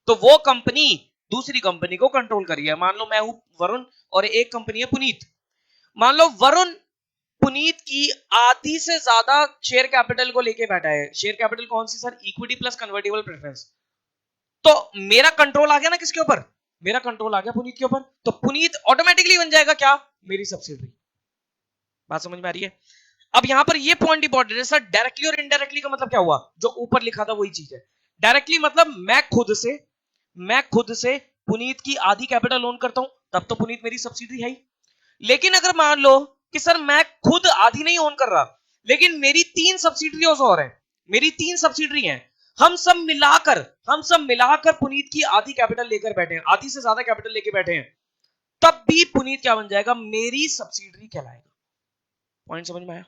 तो वो कंपनी दूसरी कंपनी को कंट्रोल कर रही है। मान लो मैं हूं वरुण और एक कंपनी है पुनीत, मान लो वरुण पुनीत की आधी से ज्यादा शेयर कैपिटल को लेके बैठा है। शेयर कैपिटल कौन सी sir, equity plus convertible preference. तो मेरा कंट्रोल आ गया ना किसके ऊपर, मेरा कंट्रोल आ गया पुनीत के ऊपर, तो पुनीत ऑटोमेटिकली बन जाएगा क्या, मेरी सब्सिडरी। बात समझ में आ रही है? अब यहां पर ये पॉइंट इंपॉर्टेंट है सर, डायरेक्टली और इनडायरेक्टली का मतलब क्या हुआ, जो ऊपर लिखा था वही चीज है। डायरेक्टली मतलब मैं खुद से पुनीत की आधी कैपिटल लोन करता हूं, तब तो पुनीत मेरी सब्सिडरी है ही। लेकिन अगर मान लो कि सर मैं खुद आधी नहीं ओन कर रहा, लेकिन मेरी 3 सब्सिडरीज और हैं, मेरी 3 सब्सिडरी हैं, हम सब मिलाकर पुनीत की आधी कैपिटल लेकर बैठे हैं, आधी से ज्यादा कैपिटल लेकर बैठे हैं, तब भी पुनीत क्या बन जाएगा, मेरी सब्सिडरी कहलाएगा। पॉइंट समझ में आया,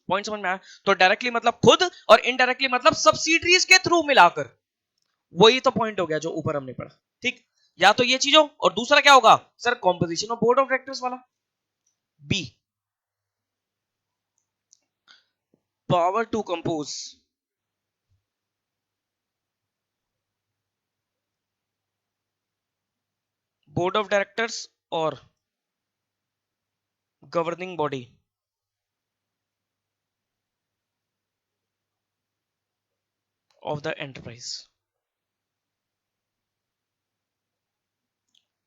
पॉइंट समझ में आया? तो डायरेक्टली मतलब खुद और इनडायरेक्टली मतलब सब्सिडरीज के थ्रू मिलाकर, वही तो पॉइंट हो गया जो ऊपर हमने पढ़ा। ठीक, या तो ये चीज हो, और दूसरा क्या होगा सर, composition of board of directors वाला। B, power to compose board of directors or governing body of the enterprise।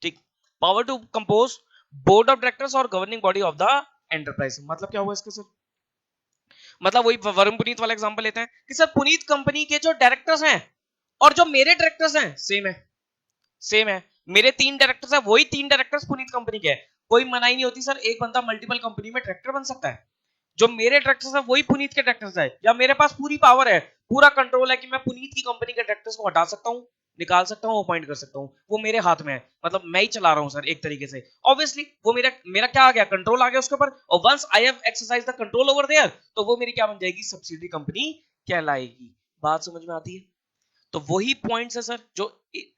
ठीक, power to compose board of directors और governing body of the enterprise. मतलब क्या हुआ इसके सर? मतलब वही वरुण पुनीत वाला एग्जांपल लेते हैं कि सर पुनीत कंपनी के जो डायरेक्टर्स हैं और जो मेरे डायरेक्टर्स हैं सेम है, सेम है। मेरे 3 डायरेक्टर्स है, वही 3 डायरेक्टर्स पुनीत कंपनी के हैं। कोई मनाही नहीं होती सर एक बंदा मल्टीपल कंपनी में डायरेक्टर बन सकता है। जो मेरे डायरेक्टर्स है वही पुनीत के डायरेक्टर्स है, या मेरे पास पूरी पावर है, पूरा कंट्रोल है कि मैं पुनीत की कंपनी के डायरेक्टर्स को हटा सकता हूं, निकाल सकता हूं, अपॉइंट कर सकता हूं। वो मेरे हाथ में है, मतलब मैं ही चला रहा हूं सर एक तरीके से। ऑब्वियसली वो मेरा मेरा क्या आ गया, कंट्रोल आ गया उसके ऊपर। और once I have exercise the control over there, तो वो मेरी क्या बन जाएगी, सब्सिडरी कंपनी कहलाएगी। बात समझ में आती है? तो वही पॉइंट्स है सर जो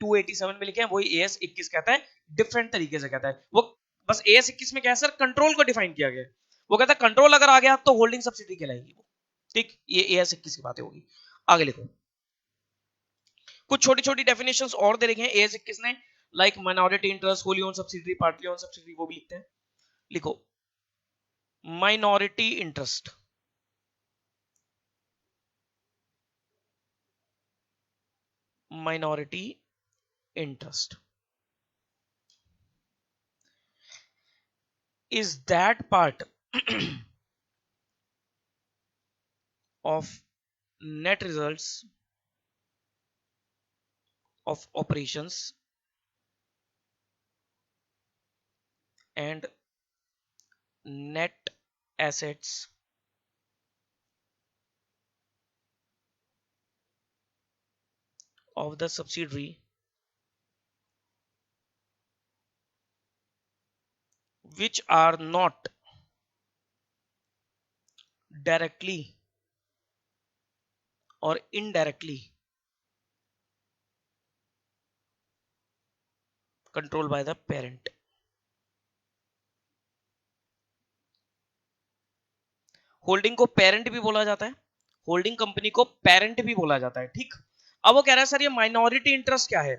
287 में लिखे हैं, वही एएस 21 कहता है, डिफरेंट तरीके से कहता है वो। बस एएस 21 में क्या है सर, कंट्रोल को डिफाइन किया गया है। वो कहता है कंट्रोल अगर आ गया तो होल्डिंग सब्सिडी कहलाएगी वो। ठीक, ये एएस 21 की बातें होगी। आगे लिखो, कुछ छोटी छोटी डेफिनेशंस और दे रखे हैं एएस 21 ने, like minority interest, Holi own subsidy, partly own subsidy, वो भी लिखते हैं। लिखो, minority interest, minority interest is that part of net results of operations and net assets of the subsidiary which are not directly or indirectly controlled by the parent। Holding को पेरेंट भी बोला जाता है, होल्डिंग कंपनी को पेरेंट भी बोला जाता है। ठीक, अब वो कह रहा है सर ये माइनॉरिटी इंटरेस्ट क्या है?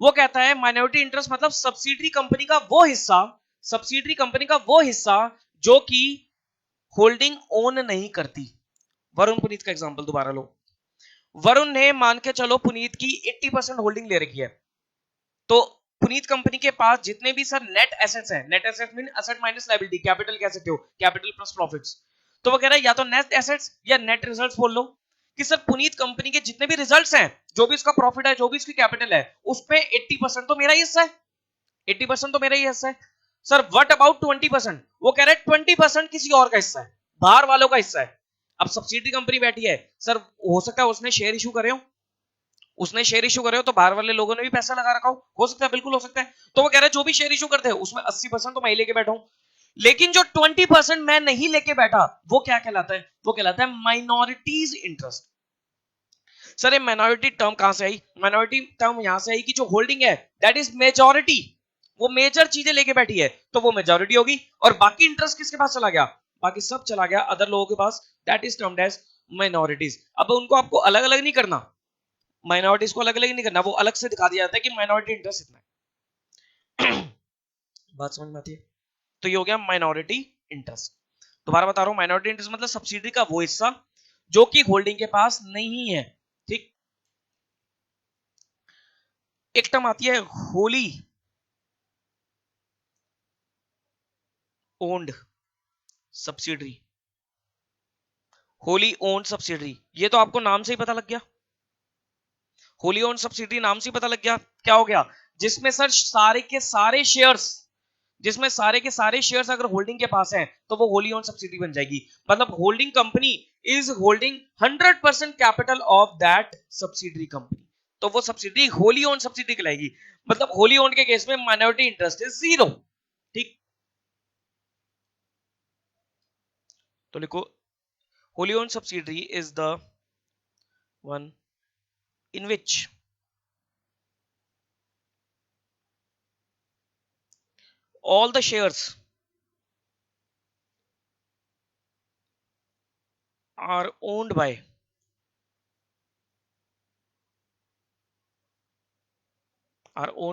वो कहता है माइनॉरिटी इंटरेस्ट मतलब सब्सिडरी कंपनी का वो हिस्सा, सब्सिडरी कंपनी का वो हिस्सा जो कि होल्डिंग ओन नहीं करती। वरुण पुनीत का एग्जांपल दोबारा लो। वरुण ने मान के चलो पुनीत की 80% होल्डिंग ले रखी है, तो पुनीत कंपनी के पास जितने भी सर नेट एसेट्स हैं, net assets mean asset minus liability, capital कह सकते हो, कैपिटल प्लस प्रॉफिट्स। तो वो कह रहा है या तो नेट एसेट्स या नेट रिजल्ट्स बोल लो, कि सर पुनीत कंपनी के जितने भी रिजल्ट्स हैं, जो भी उसका प्रॉफिट है, जो भी उसकी कैपिटल है, उस पे 80% तो मेरा ही हिस्सा है, 80% तो मेरा ही हिस्सा है। Sir what about 20%? वो कह रहे हैं 20% किसी और का हिस्सा है, बाहर वालों का हिस्सा है। अब सब्सिडी कंपनी बैठी है सर, हो सकता है उसने शेयर इशू करे हो, उसने शेयर इशू करे हो तो बाहर वाले लोगों ने भी पैसा लगा रखा हो सकता है, बिल्कुल हो सकता है। तो वो कह रहे हैं जो भी शेयर इशू करते हैं उसमें 80% तो मैं ही लेके बैठा हूं, लेकिन जो 20% मैं नहीं लेके बैठा वो क्या कहलाता है, वो कहलाता है माइनॉरिटीज इंटरेस्ट। सर ये माइनॉरिटी टर्म कहां से आई? माइनॉरिटी टर्म यहां से आई कि जो होल्डिंग है दैट इज मेजॉरिटी, वो मेजर चीजें लेके बैठी है तो वो मेजॉरिटी होगी, और बाकी इंटरेस्ट किसके पास चला गया? बाकी सब चला गया अदर लोगों के पास, that is termed as minorities. अब उनको आपको अलग अलग नहीं करना, माइनॉरिटीज को अलग अलग नहीं करना, वो अलग से दिखा दिया जाता है कि माइनॉरिटी इंटरेस्ट इतना है। बात समझ में आती है? तो ये हो गया माइनॉरिटी इंटरेस्ट। दोबारा बता रहा हूं, माइनॉरिटी इंटरेस्ट मतलब सब्सिडी का वो हिस्सा जो कि होल्डिंग के पास नहीं है। ठीक, एक टर्म आती है wholly owned subsidiary, wholly owned subsidiary, ये तो आपको नाम से ही पता लग गया, होली ओन्ड सब्सिडरी नाम से ही पता लग गया। क्या हो गया? जिसमें सर सारे के सारे शेयर्स, जिसमें सारे के सारे शेयर्स अगर होल्डिंग के पास हैं तो वो होली ओन सब्सिडी बन जाएगी। मतलब holding company is holding 100% capital of that subsidiary company, तो वो सब्सिडी होली ओन सब्सिडी कहलाएगी। मतलब होली ओन के केस में माइनॉरिटी इंटरेस्ट इज जीरो। ठीक, तो लिखो Holi own subsidiary is the one in which all the shares are owned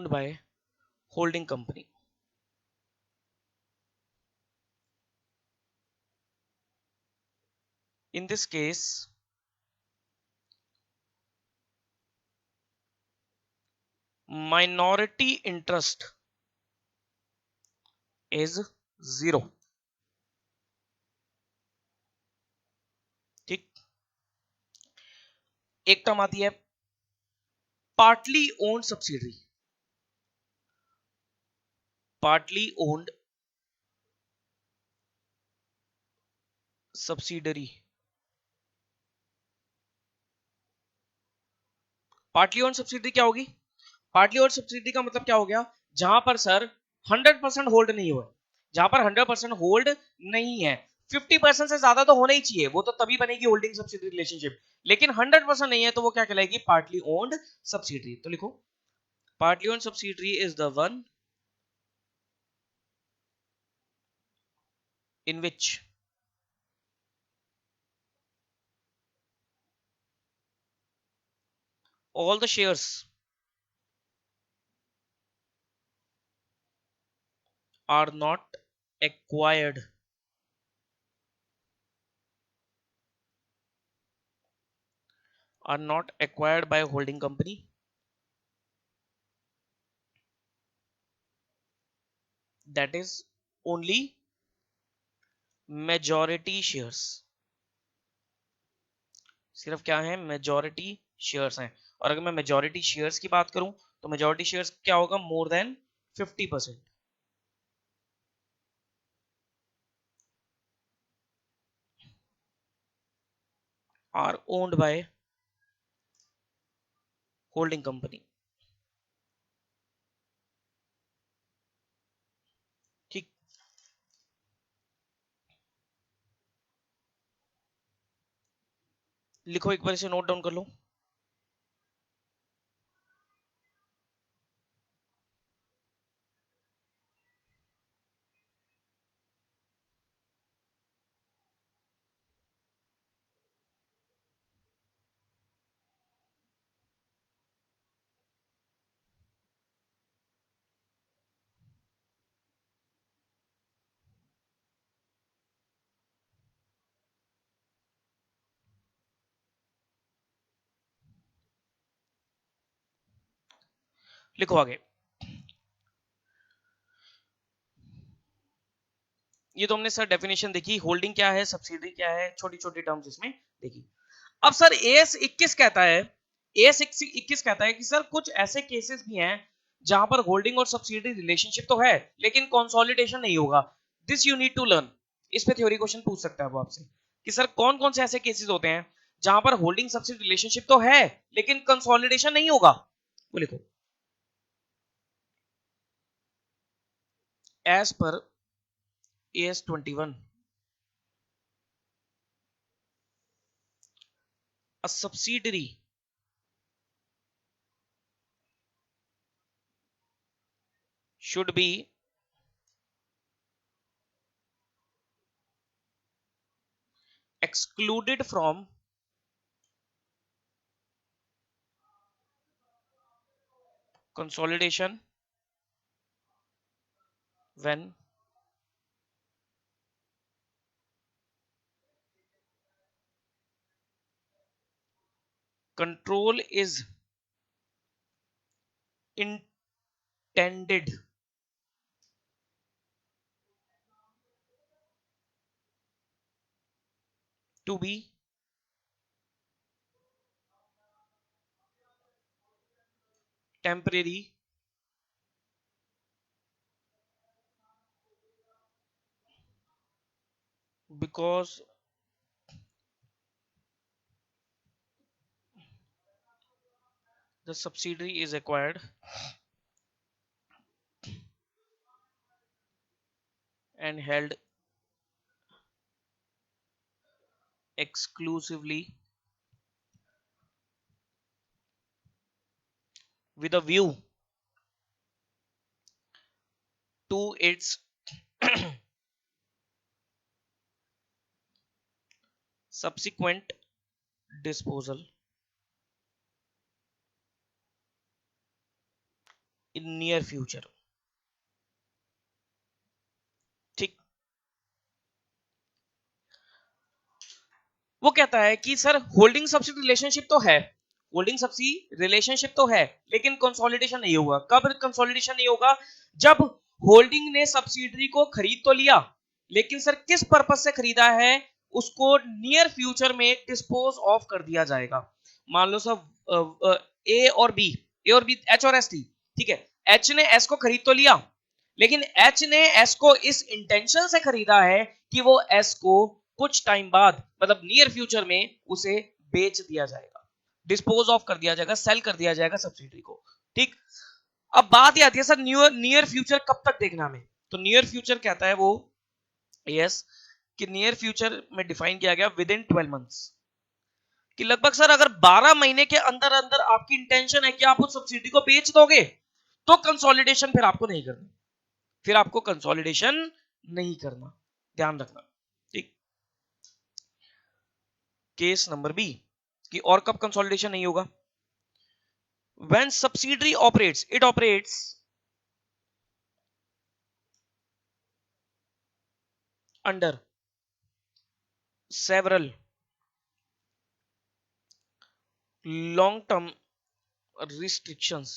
by holding company। In this case minority interest is zero। एक टर्म आती है partly owned subsidiary, partly owned subsidiary. Partly owned subsidiary क्या होगी? पार्टली ओन्ड सब्सिडरी का मतलब क्या हो गया? जहां पर सर 100% होल्ड नहीं हुआ, जहां पर 100% होल्ड नहीं है, 50% से ज्यादा तो होना ही चाहिए, वो तो तभी बनेगी होल्डिंग सब्सिडरी रिलेशनशिप, लेकिन 100% नहीं है तो वो क्या कहलाएगी? Partly owned subsidiary. तो लिखो partly owned subsidiary is the one in which all the shares are not acquired by a holding company, that is only majority shares। सिर्फ क्या है? मेजॉरिटी शेयर्स हैं। और अगर मैं मेजॉरिटी शेयर्स की बात करूं तो मेजॉरिटी शेयर्स क्या होगा? More than 50% are owned by holding company. ठीक, लिखो एक बार इसे नोट डाउन कर लो। लिखो आगे। ये तो हमने सर डेफिनेशन देखी, होल्डिंग क्या है, सब्सिडी क्या है, छोटी छोटी टर्म्स इसमें देखी। अब सर एस 21 कहता है, एस 21 कहता है कि सर कुछ ऐसे केसेस भी हैं जहां पर होल्डिंग और सब्सिडी रिलेशनशिप तो है लेकिन कंसोलिडेशन नहीं होगा। This you need to learn. इस पे थ्योरी क्वेश्चन पूछ सकता है वो आपसे कि सर कौन कौन से ऐसे केसेस होते हैं जहां पर होल्डिंग सब्सिडी रिलेशनशिप तो है लेकिन कंसोलिडेशन नहीं होगा। वो लिखो as per AS 21 a subsidiary should be excluded from consolidation when control is intended to be temporary because the subsidiary is acquired and held exclusively with a view to its subsequent disposal in near future। ठीक, वो कहता है कि सर होल्डिंग सब्सिडी रिलेशनशिप तो है, होल्डिंग सब्सिडी रिलेशनशिप तो है लेकिन कंसोलिडेशन नहीं होगा। कब कंसोलिडेशन नहीं होगा? जब होल्डिंग ने सब्सिडरी को खरीद तो लिया लेकिन सर किस पर्पस से खरीदा है? उसको नियर फ्यूचर में डिस्पोज ऑफ कर दिया जाएगा। मान लो सब ए और बी, एच और एस थी, ठीक है। एच ने एस को खरीद तो लिया, लेकिन एच ने एस को इस इंटेंशन से खरीदा है कि वो एस को कुछ टाइम बाद, मतलब नियर फ्यूचर में उसे बेच दिया जाएगा, डिस्पोज ऑफ कर दिया जाएगा, सेल कर दिया जाएगा सब्सिडरी को, ठीक। अब बात ये आती है सर नियर फ्यूचर कब तक देखना हमें, तो नियर फ्यूचर कहता है वो, यस, कि नियर फ्यूचर में डिफाइन किया गया विद इन 12 मंथ्स, कि लगभग सर अगर 12 महीने के अंदर अंदर आपकी इंटेंशन है कि आप उस सब्सिडी को बेच दोगे, तो कंसोलिडेशन फिर आपको नहीं करना, फिर आपको कंसोलिडेशन नहीं करना, ध्यान रखना, ठीक। केस नंबर बी, कि और कब कंसोलिडेशन नहीं होगा, when subsidiary operates, it operates under several long term restrictions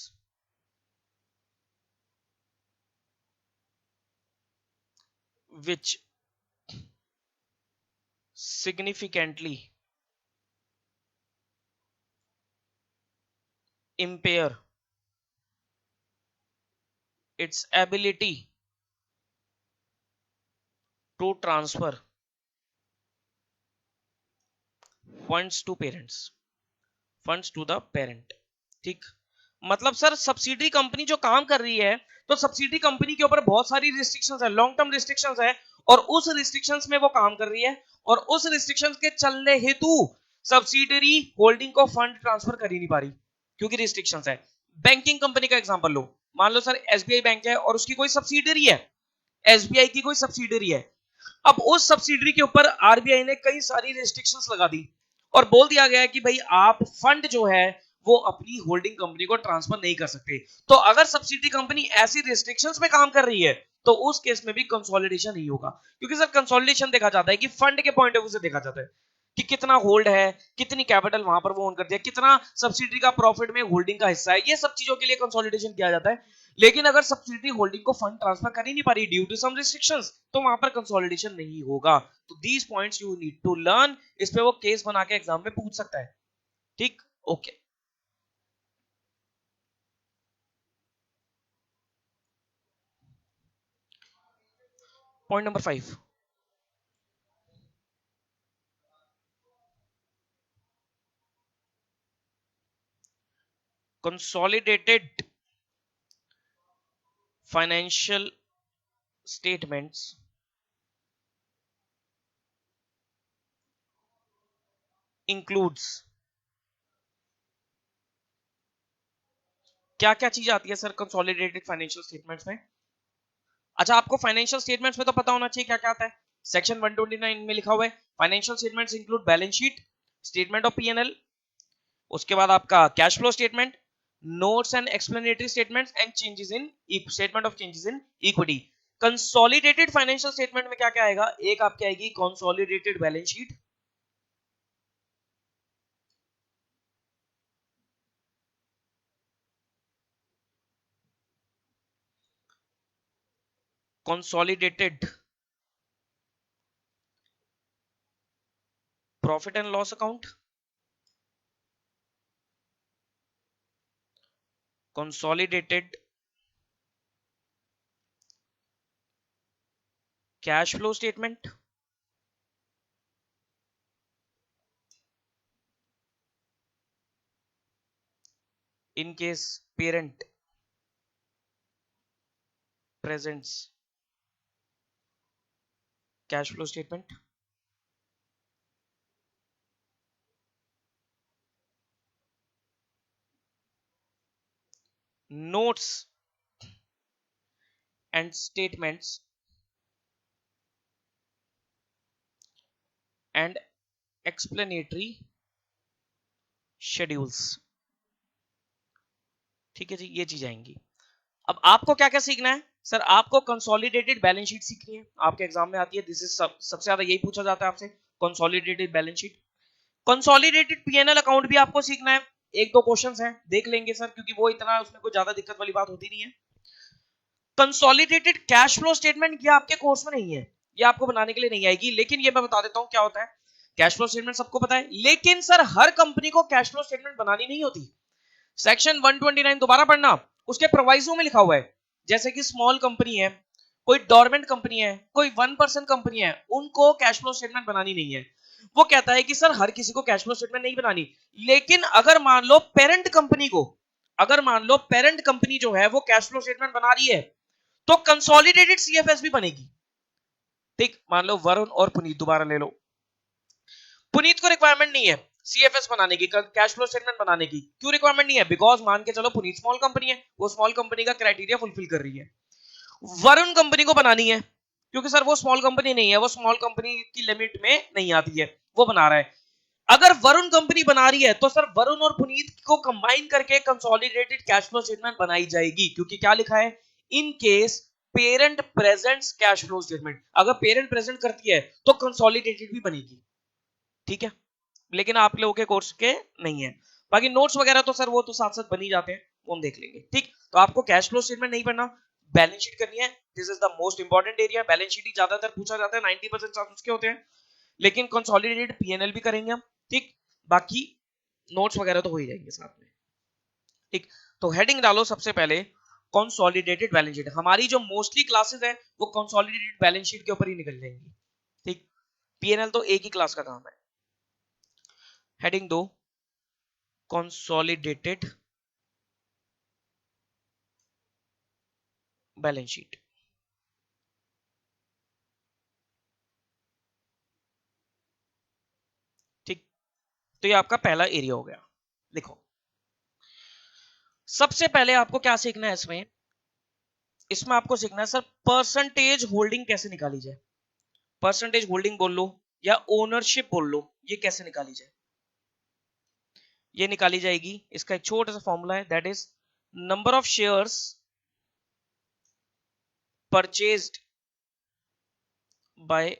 which significantly impair its ability to transfer funds to parents, funds to the parent, ठीक। मतलब सर सब्सिडी कंपनी जो काम कर रही है, तो सब्सिडी कंपनी के ऊपर बहुत सारी रिस्ट्रिक्शंस है, लॉन्ग टर्म रिस्ट्रिक्शंस है, और उस रिस्ट्रिक्शंस में वो काम कर रही है, और उस रिस्ट्रिक्शंस के चलने हेतु सब्सिडरी होल्डिंग को फंड ट्रांसफर कर ही नहीं पा रही, क्योंकि रिस्ट्रिक्शंस है। बैंकिंग कंपनी का एग्जांपल लो, मान लो सर एसबीआई बैंक है और उसकी कोई सब्सिडरी है, एसबीआई की कोई सब्सिडरी है। अब उस सब्सिडरी के ऊपर आरबीआई ने कई सारी रेस्ट्रिक्शंस लगा दी और बोल दिया गया कि भाई आप फंड जो है वो अपनी होल्डिंग कंपनी को ट्रांसफर नहीं कर सकते। तो अगर सब्सिडी कंपनी ऐसी रेस्ट्रिक्शंस में काम कर रही है, तो उस केस में भी कंसोलिडेशन नहीं होगा, क्योंकि सर कंसोलिडेशन देखा जाता है कि फंड के पॉइंट ऑफ व्यू से देखा जाता है कि कितना होल्ड है, कितनी कैपिटल वहां पर वो ओन कर दिया, कितना सब्सिडी का प्रॉफिट में होल्डिंग का हिस्सा है, ये सब चीजों के लिए कंसोलिडेशन किया जाता है। लेकिन अगर सब्सिडी होल्डिंग को फंड ट्रांसफर कर ही नहीं पा रही ड्यू टू सम रिस्ट्रिक्शंस, तो वहां पर कंसोलिडेशन नहीं होगा। तो these points you need to learn, इस पे वो केस बना के एग्जाम में पूछ सकता है, ठीक। Okay, point number 5, consolidated financial statements includes, क्या क्या चीज आती है सर कंसोलिडेटेड फाइनेंशियल स्टेटमेंट्स में। अच्छा, आपको फाइनेंशियल स्टेटमेंट्स में तो पता होना चाहिए क्या क्या आता है। सेक्शन 129 में लिखा हुआ है financial statements include balance sheet, statement of PNL, उसके बाद आपका cash flow statement, notes and explanatory statements and changes in statement of changes in equity. Consolidated financial statement में क्या क्या आएगा, एक आपकी आएगी consolidated balance sheet, consolidated profit and loss account, consolidated cash flow statement, in case parent presents cash flow statement, notes and statements and explanatory schedules, ठीक है जी, ये चीज आएंगी। अब आपको क्या क्या सीखना है सर, आपको कंसोलिडेटेड बैलेंस शीट सीखनी है, आपके एग्जाम में आती है, दिस इज सबसे ज्यादा यही पूछा जाता है आपसे, consolidated balance sheet. Consolidated PNL account भी आपको सीखना है, एक दो क्वेश्चंस हैं देख लेंगे सर, क्योंकि वो इतना उसमें कोई ज्यादा दिक्कत वाली बात होती नहीं है। कंसोलिडेटेड कैश फ्लो स्टेटमेंट ये आपके कोर्स में नहीं है, ये आपको बनाने के लिए नहीं आएगी, लेकिन ये मैं बता देता हूं क्या होता है। कैश फ्लो स्टेटमेंट सबको पता है, लेकिन सर हर कंपनी को कैश फ्लो स्टेटमेंट बनानी नहीं होती। सेक्शन 129 दोबारा पढ़ना, उसके प्रोवाइजो में लिखा हुआ है, जैसे कि स्मॉल कंपनी है, कोई डोरमेंट कंपनी है, कोई 1% कंपनी है, उनको कैश फ्लो स्टेटमेंट बनानी नहीं है। वो कहता है कि सर हर किसी को कैश फ्लो स्टेटमेंट नहीं बनानी, लेकिन अगर मान लो पेरेंट कंपनी को, अगर मान लो पेरेंट कंपनी जो है वो कैश फ्लो स्टेटमेंट बना रही है, तो कंसोलिडेटेड सीएफएस भी बनेगी। ठीक, मान लो वरुण और पुनीत, दोबारा ले लो, पुनीत को रिक्वायरमेंट नहीं है सीएफएस बनाने की, कैश फ्लो स्टेटमेंट बनाने की। क्यों रिक्वायरमेंट नहीं है? बिकॉज मान के चलो पुनीत स्मॉल कंपनी है, वो स्मॉल कंपनी का क्राइटेरिया फुलफिल कर रही है। वरुण कंपनी को बनानी है, क्योंकि सर वो स्मॉल कंपनी नहीं है, वो स्मॉल कंपनी की लिमिट में नहीं आती है, वो बना रहा है। अगर वरुण कंपनी बना रही है तो सर वरुण और पुनीत को कंबाइन करके कंसोलिडेटेड कैश फ्लो स्टेटमेंट बनाई जाएगी, क्योंकि क्या लिखा है, in case parent presents cash flow statement. अगर पेरेंट प्रेजेंट करती है तो कंसोलिडेटेड भी बनेगी। ठीक है, लेकिन आप लोगों के कोर्स के नहीं है। बाकी नोट्स वगैरह तो सर वो तो साथ साथ बन ही जाते हैं, वो हम देख लेंगे। ठीक, तो आपको कैश फ्लो स्टेटमेंट नहीं पढ़ना, बैलेंस शीट करनी है। This is the most important area. Balance sheet ही ज्यादातर पूछा जाता है, 90% चांस उसके होते हैं, लेकिन कंसोलिडेटेड पीएनएल भी करेंगे हम। ठीक, बाकी नोट्स वगैरह तो हो ही जाएंगे साथ में। ठीक, तो हेडिंग डालो सबसे पहले कंसोलिडेटेड बैलेंस शीट। हमारी जो मोस्टली क्लासेस है वो कंसोलिडेटेड बैलेंस शीट के ऊपर ही निकल जाएंगी। ठीक, पीएनएल तो एक ही क्लास का काम है। हेडिंग दो कंसोलिडेटेड बैलेंस शीट। ठीक, तो ये आपका पहला एरिया हो गया। लिखो, सबसे पहले आपको क्या सीखना है इसमें, इसमें आपको सीखना है सर परसेंटेज होल्डिंग कैसे निकाली जाए। परसेंटेज होल्डिंग बोल लो या ओनरशिप बोल लो, ये कैसे निकाली जाए। ये निकाली जाएगी, इसका एक छोटा सा फॉर्मूला है, that is number of shares purchased bye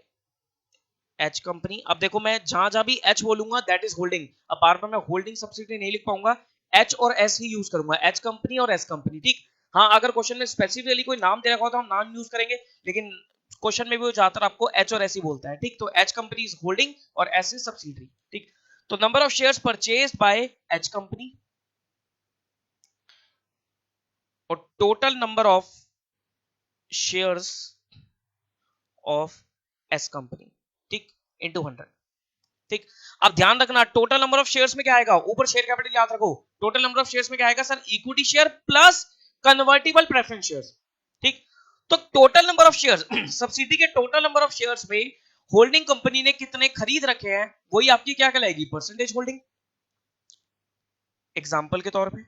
H company. अब देखो मैं जहां जहां भी एच बोलूंगा दैट इज होल्डिंग, अब बार बार मैं होल्डिंग सब्सिडी नहीं लिख पाऊंगा, एच और एस ही यूज करूंगा, एच कंपनी और एस कंपनी। ठीक, हाँ अगर क्वेश्चन में स्पेसिफिकली कोई नाम दे रखा हो तो हम नाम यूज करेंगे, लेकिन क्वेश्चन में भी वो ज्यादातर आपको एच और एस ही बोलता है। ठीक, तो एच कंपनी इज होल्डिंग और एस इज सब्सिडरी। ठीक, तो number of shares purchase by H company और total number of shares of S company, ठीक, इनटू 100। ठीक, अब ध्यान रखना टोटल नंबर ऑफ शेयर्स में क्या आएगा, ऊपर शेयर कैपिटल याद रखो, टोटल नंबर ऑफ शेयर्स में क्या आएगा sir, equity share plus convertible preference shares. ठीक, तो total number of shares subsidy के टोटल नंबर ऑफ शेयर्स में होल्डिंग कंपनी ने कितने खरीद रखे हैं, वही आपकी क्या कहलाएगी, परसेंटेज होल्डिंग। एग्जांपल के तौर पे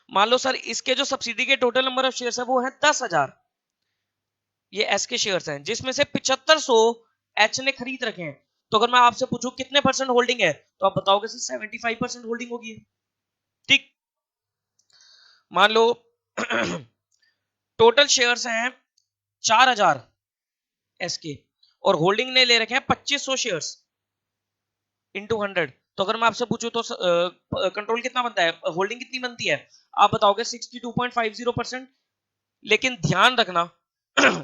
मान लो सर इसके जो सब्सिडी के टोटल नंबर ऑफ शेयर्स है वो है 10,000, ये एस के शेयर्स हैं, जिसमें से 7500 एच ने खरीद रखे हैं। तो अगर मैं आपसे पूछूं कितने परसेंट होल्डिंग है, तो आप बताओगे सर 75% होल्डिंग होगी। ठीक, मान लो टोटल शेयर्स हैं 4,000 एस के और होल्डिंग ने ले रखे हैं 2500 शेयर्स इंटू 100। तो अगर मैं आपसे पूछूं तो कंट्रोल कितना बनता है, होल्डिंग कितनी बनती है, आप बताओगे 62.50%। लेकिन ध्यान रखना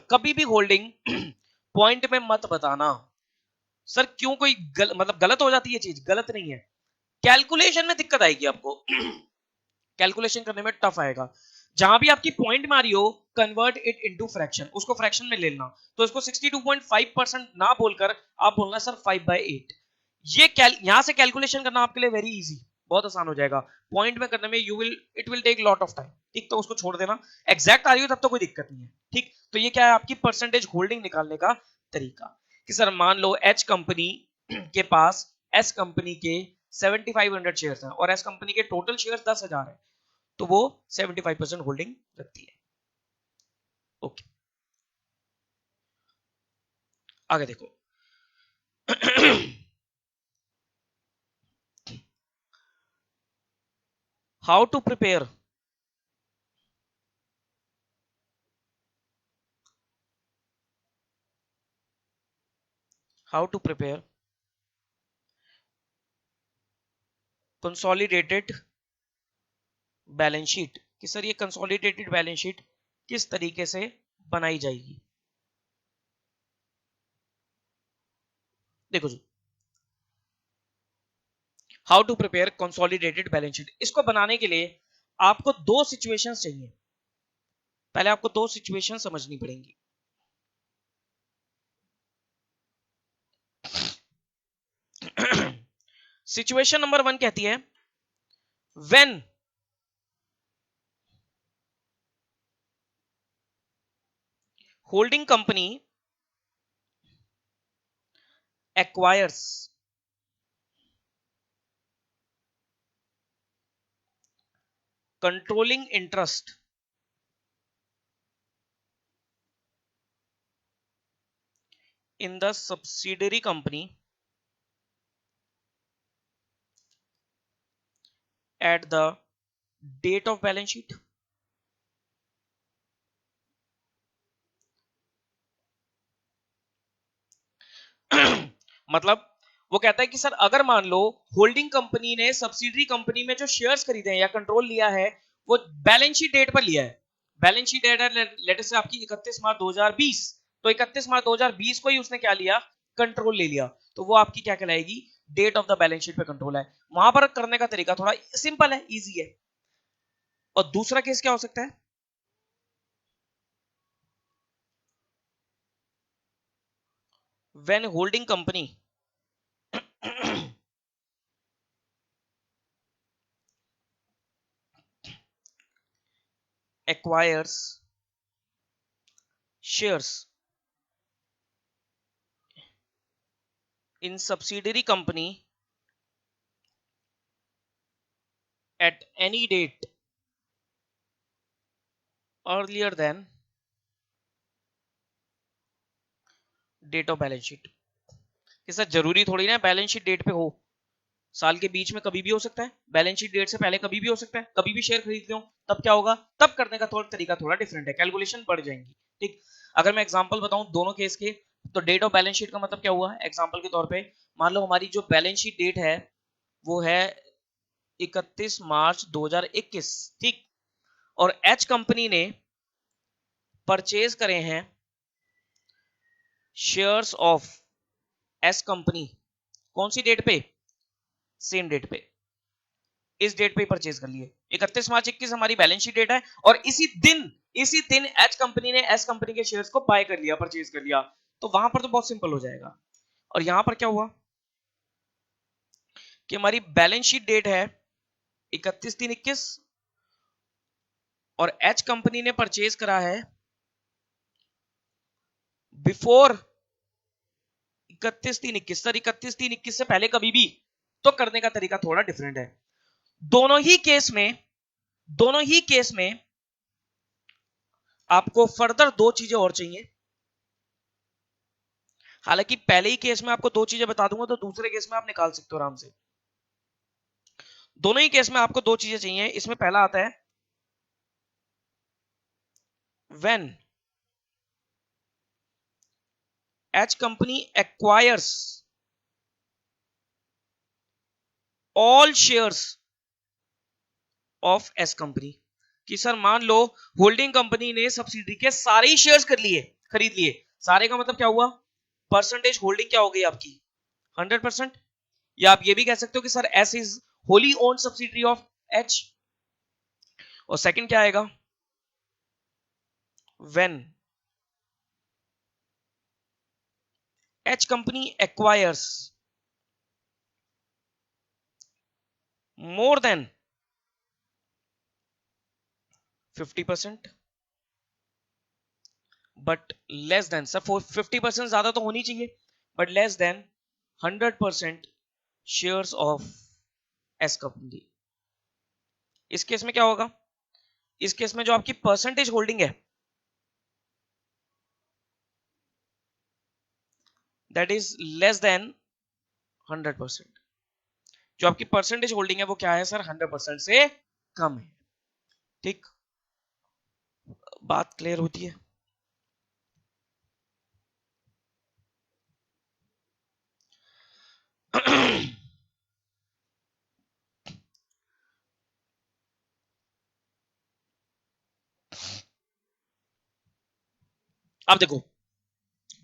कभी भी होल्डिंग पॉइंट में मत बताना। सर क्यों, कोई मतलब गलत हो जाती है, चीज गलत नहीं है, कैलकुलेशन में दिक्कत आएगी आपको कैलकुलेशन करने में टफ आएगा। जहां भी आपकी पॉइंट मारी हो कन्वर्ट इट इनटू फ्रैक्शन, उसको फ्रैक्शन में ले लेना। तो इसको 62.5% ना बोलकर आप बोलना सर 5/8। ये यहां से कैलकुलेशन करना आपके लिए वेरी इजी, बहुत आसान हो जाएगा। पॉइंट में करने में it will take lot of time. ठीक, तो उसको छोड़ देना, एग्जैक्ट आ रही हो तब तो कोई दिक्कत नहीं है। ठीक, तो ये क्या है आपकी परसेंटेज होल्डिंग निकालने का तरीका, कि सर मान लो एच कंपनी के पास एस कंपनी के 7500 शेयर्स हैं और एस कंपनी के टोटल शेयर्स 10,000 है, तो वो 75% होल्डिंग रखती है। ओके, आगे देखो how to prepare how to prepare consolidated balance sheet, कि सर ये कंसोलिडेटेड बैलेंस शीट किस तरीके से बनाई जाएगी। देखो जी, how to prepare consolidated balance sheet. इसको बनाने के लिए आपको दो सिचुएशंस चाहिए। पहले आपको दो सिचुएशन समझनी पड़ेंगी। सिचुएशन नंबर 1 कहती है when holding company acquires controlling interest in the subsidiary company at the date of balance sheet। मतलब वो कहता है कि सर अगर मान लो होल्डिंग कंपनी ने सब्सिडरी कंपनी में जो शेयर्स खरीदे हैं या कंट्रोल लिया है वो बैलेंस शीट डेट पर लिया है। बैलेंस शीट डेट है लेटर से आपकी 31 मार्च 2020, तो 31 मार्च 2020 को ही उसने क्या लिया, कंट्रोल ले लिया। तो वो आपकी क्या कहलाएगी, date of the balance sheet पे कंट्रोल है। वहां पर करने का तरीका थोड़ा सिंपल है, इजी है। और दूसरा केस क्या हो सकता है, when holding company acquires shares in subsidiary company at any date earlier than date of balance sheet। कि सर जरूरी थोड़ी ना बैलेंस शीट डेट पे हो, साल के बीच में कभी भी हो सकता है, बैलेंस शीट डेट से पहले कभी भी हो सकता है, कभी भी शेयर खरीद लो, तब क्या होगा, तब करने का थोड़ा तरीका थोड़ा डिफरेंट है, कैलकुलेशन बढ़ जाएंगी। ठीक, अगर मैं एग्जांपल बताऊं दोनों केस के, तो डेट ऑफ बैलेंस शीट का मतलब क्या हुआ, एग्जांपल के तौर पे मान लो हमारी जो बैलेंस शीट डेट है वो है 31 मार्च 2021। ठीक, और एच कंपनी ने परचेज करे हैं शेयर्स ऑफ एस कंपनी, कौन सी डेट पे, सेम डेट पे, इस डेट पे परचेज कर लिए। 31 मार्च 21 हमारी बैलेंस शीट डेट है और इसी दिन एच कंपनी ने एस कंपनी के शेयर्स को बाय कर लिया, परचेज कर लिया। तो वहां पर तो बहुत सिंपल हो जाएगा। और यहां पर क्या हुआ कि हमारी बैलेंस शीट डेट है 31/3/21 और एच कंपनी ने परचेज करा है बिफोर 31/3/21। सर 31/3/21 से पहले कभी भी, तो करने का तरीका थोड़ा डिफरेंट है। दोनों ही केस में दोनों ही केस में आपको फर्दर दो चीजें और चाहिए। हालांकि पहले ही केस में आपको दो चीजें बता दूंगा तो दूसरे केस में आप निकाल सकते हो आराम से। दोनों ही केस में आपको दो चीजें चाहिए। इसमें पहला आता है when H company acquires all shares of S company. कि सर मान लो होल्डिंग कंपनी ने सब्सिडी के सारे ही शेयर्स खरीद लिए। सारे का मतलब क्या हुआ, परसेंटेज होल्डिंग क्या हो गई आपकी, 100%। या आप ये भी कह सकते हो कि sir S is Holi own subsidiary of H. और सेकंड क्या आएगा, when H company acquires more than 50% but less than, sir 50% ज्यादा तो होनी चाहिए, but less than 100% shares of S company. इस केस में क्या होगा, इस केस में जो आपकी परसेंटेज होल्डिंग है दैट इज लेस देन 100%। जो आपकी परसेंटेज होल्डिंग है वो क्या है सर, 100% से कम है। ठीक, बात क्लियर होती है। अब देखो,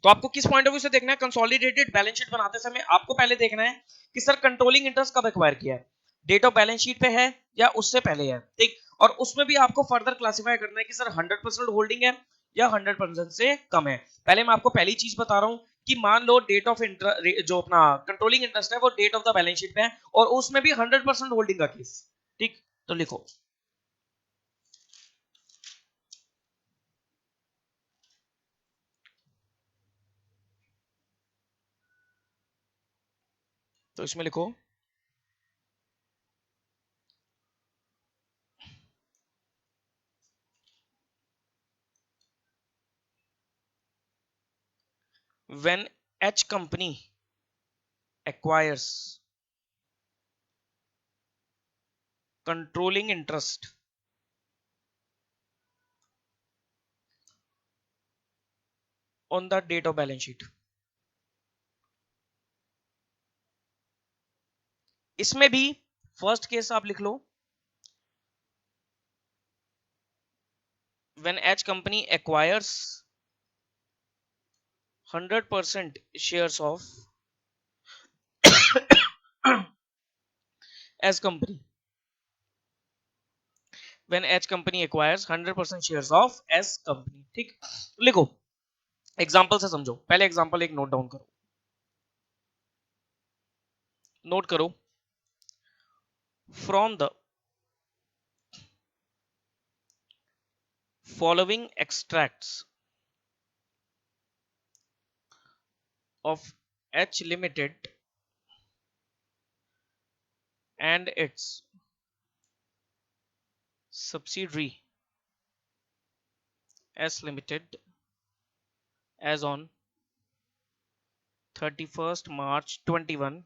तो आपको किस पॉइंट ऑफ व्यू से देखना है? कंसोलिडेटेड बैलेंस शीट बनाते समय आपको पहले देखना है कि सर कंट्रोलिंग इंटरेस्ट कब एक्वायर किया है, डेट ऑफ बैलेंस शीट पे है या उससे पहले है, ठीक। और उसमें भी आपको फर्दर क्लासिफाई करना है कि सर 100% होल्डिंग है या 100% से कम है। पहले मैं आपको पहली चीज बता रहा हूं कि मान लो डेट ऑफ जो अपना कंट्रोलिंग इंटरेस्ट है वो date of the balance sheet पे है और उसमें भी 100% होल्डिंग का केस, ठीक। तो लिखो, तो इसमें लिखो when H company acquires controlling interest on the date of balance sheet। इसमें भी फर्स्ट केस आप लिख लो, when H company acquires 100% shares of S company, when H company acquires 100% shares of S company, ठीक। लिखो, एग्जांपल से समझो, पहले एग्जांपल एक नोट डाउन करो, नोट करो, from the following extracts of H Limited and its subsidiary S Limited as on 31st March 21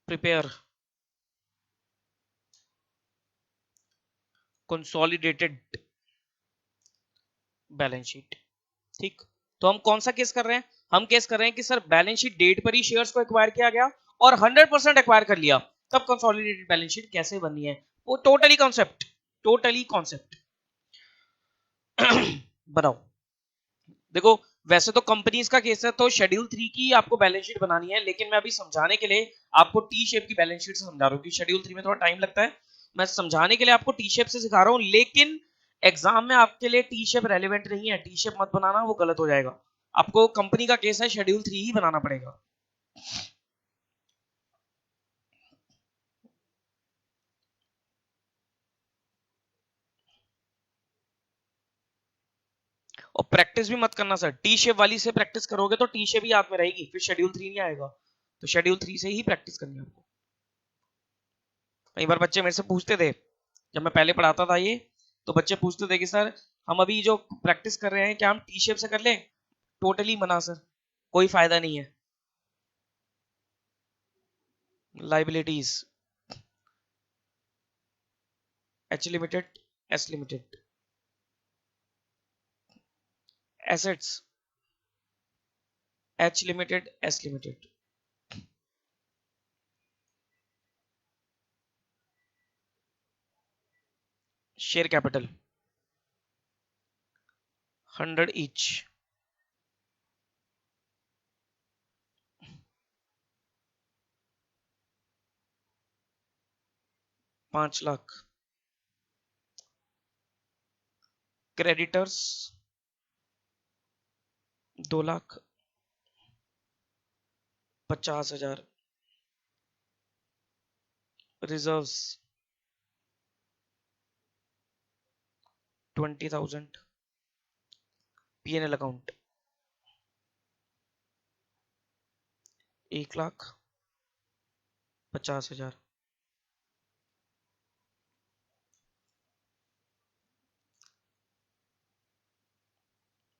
prepare consolidated balance sheet, ठीक। तो हम कौन सा केस कर रहे हैं? हम केस कर रहे हैं कि सर बैलेंस शीट डेट पर ही शेयर्स को एक्वायर किया गया और 100% एक्वायर कर लिया, तब कंसोलिडेटेड बैलेंस शीट कैसे बननी है, वो टोटली कॉन्सेप्ट बनाओ। देखो, वैसे तो कंपनीज का केस है तो शेड्यूल 3 की आपको बैलेंस शीट बनानी है, लेकिन मैं अभी समझाने के लिए आपको टी शेप की बैलेंस शीट से समझा रहा हूँ कि शेड्यूल 3 में थोड़ा टाइम लगता है, मैं समझाने के लिए आपको टी शेप से सिखा रहा हूँ, लेकिन एग्जाम में आपके लिए टी शेप रेलिवेंट नहीं है, टी शेप मत बनाना, वो गलत हो जाएगा। आपको कंपनी का केस है, शेड्यूल 3 ही बनाना पड़ेगा। और प्रैक्टिस भी मत करना सर, टी शेप वाली से प्रैक्टिस करोगे तो टी शेप ही याद में रहेगी, फिर शेड्यूल 3 नहीं आएगा। तो शेड्यूल 3 से ही प्रैक्टिस करनी है आपको। कई बार बच्चे मेरे से पूछते थे, जब मैं पहले पढ़ाता था ये, तो बच्चे पूछते थे कि सर हम अभी जो प्रैक्टिस कर रहे हैं क्या हम टी शेप से कर लें? टोटली मना सर, कोई फायदा नहीं है। Liabilities H limited S limited, assets H limited S limited, share capital 100 each, 5 lakh, creditors 2 lakh 50,000, reserves 20,000, PNL account 1,50,000,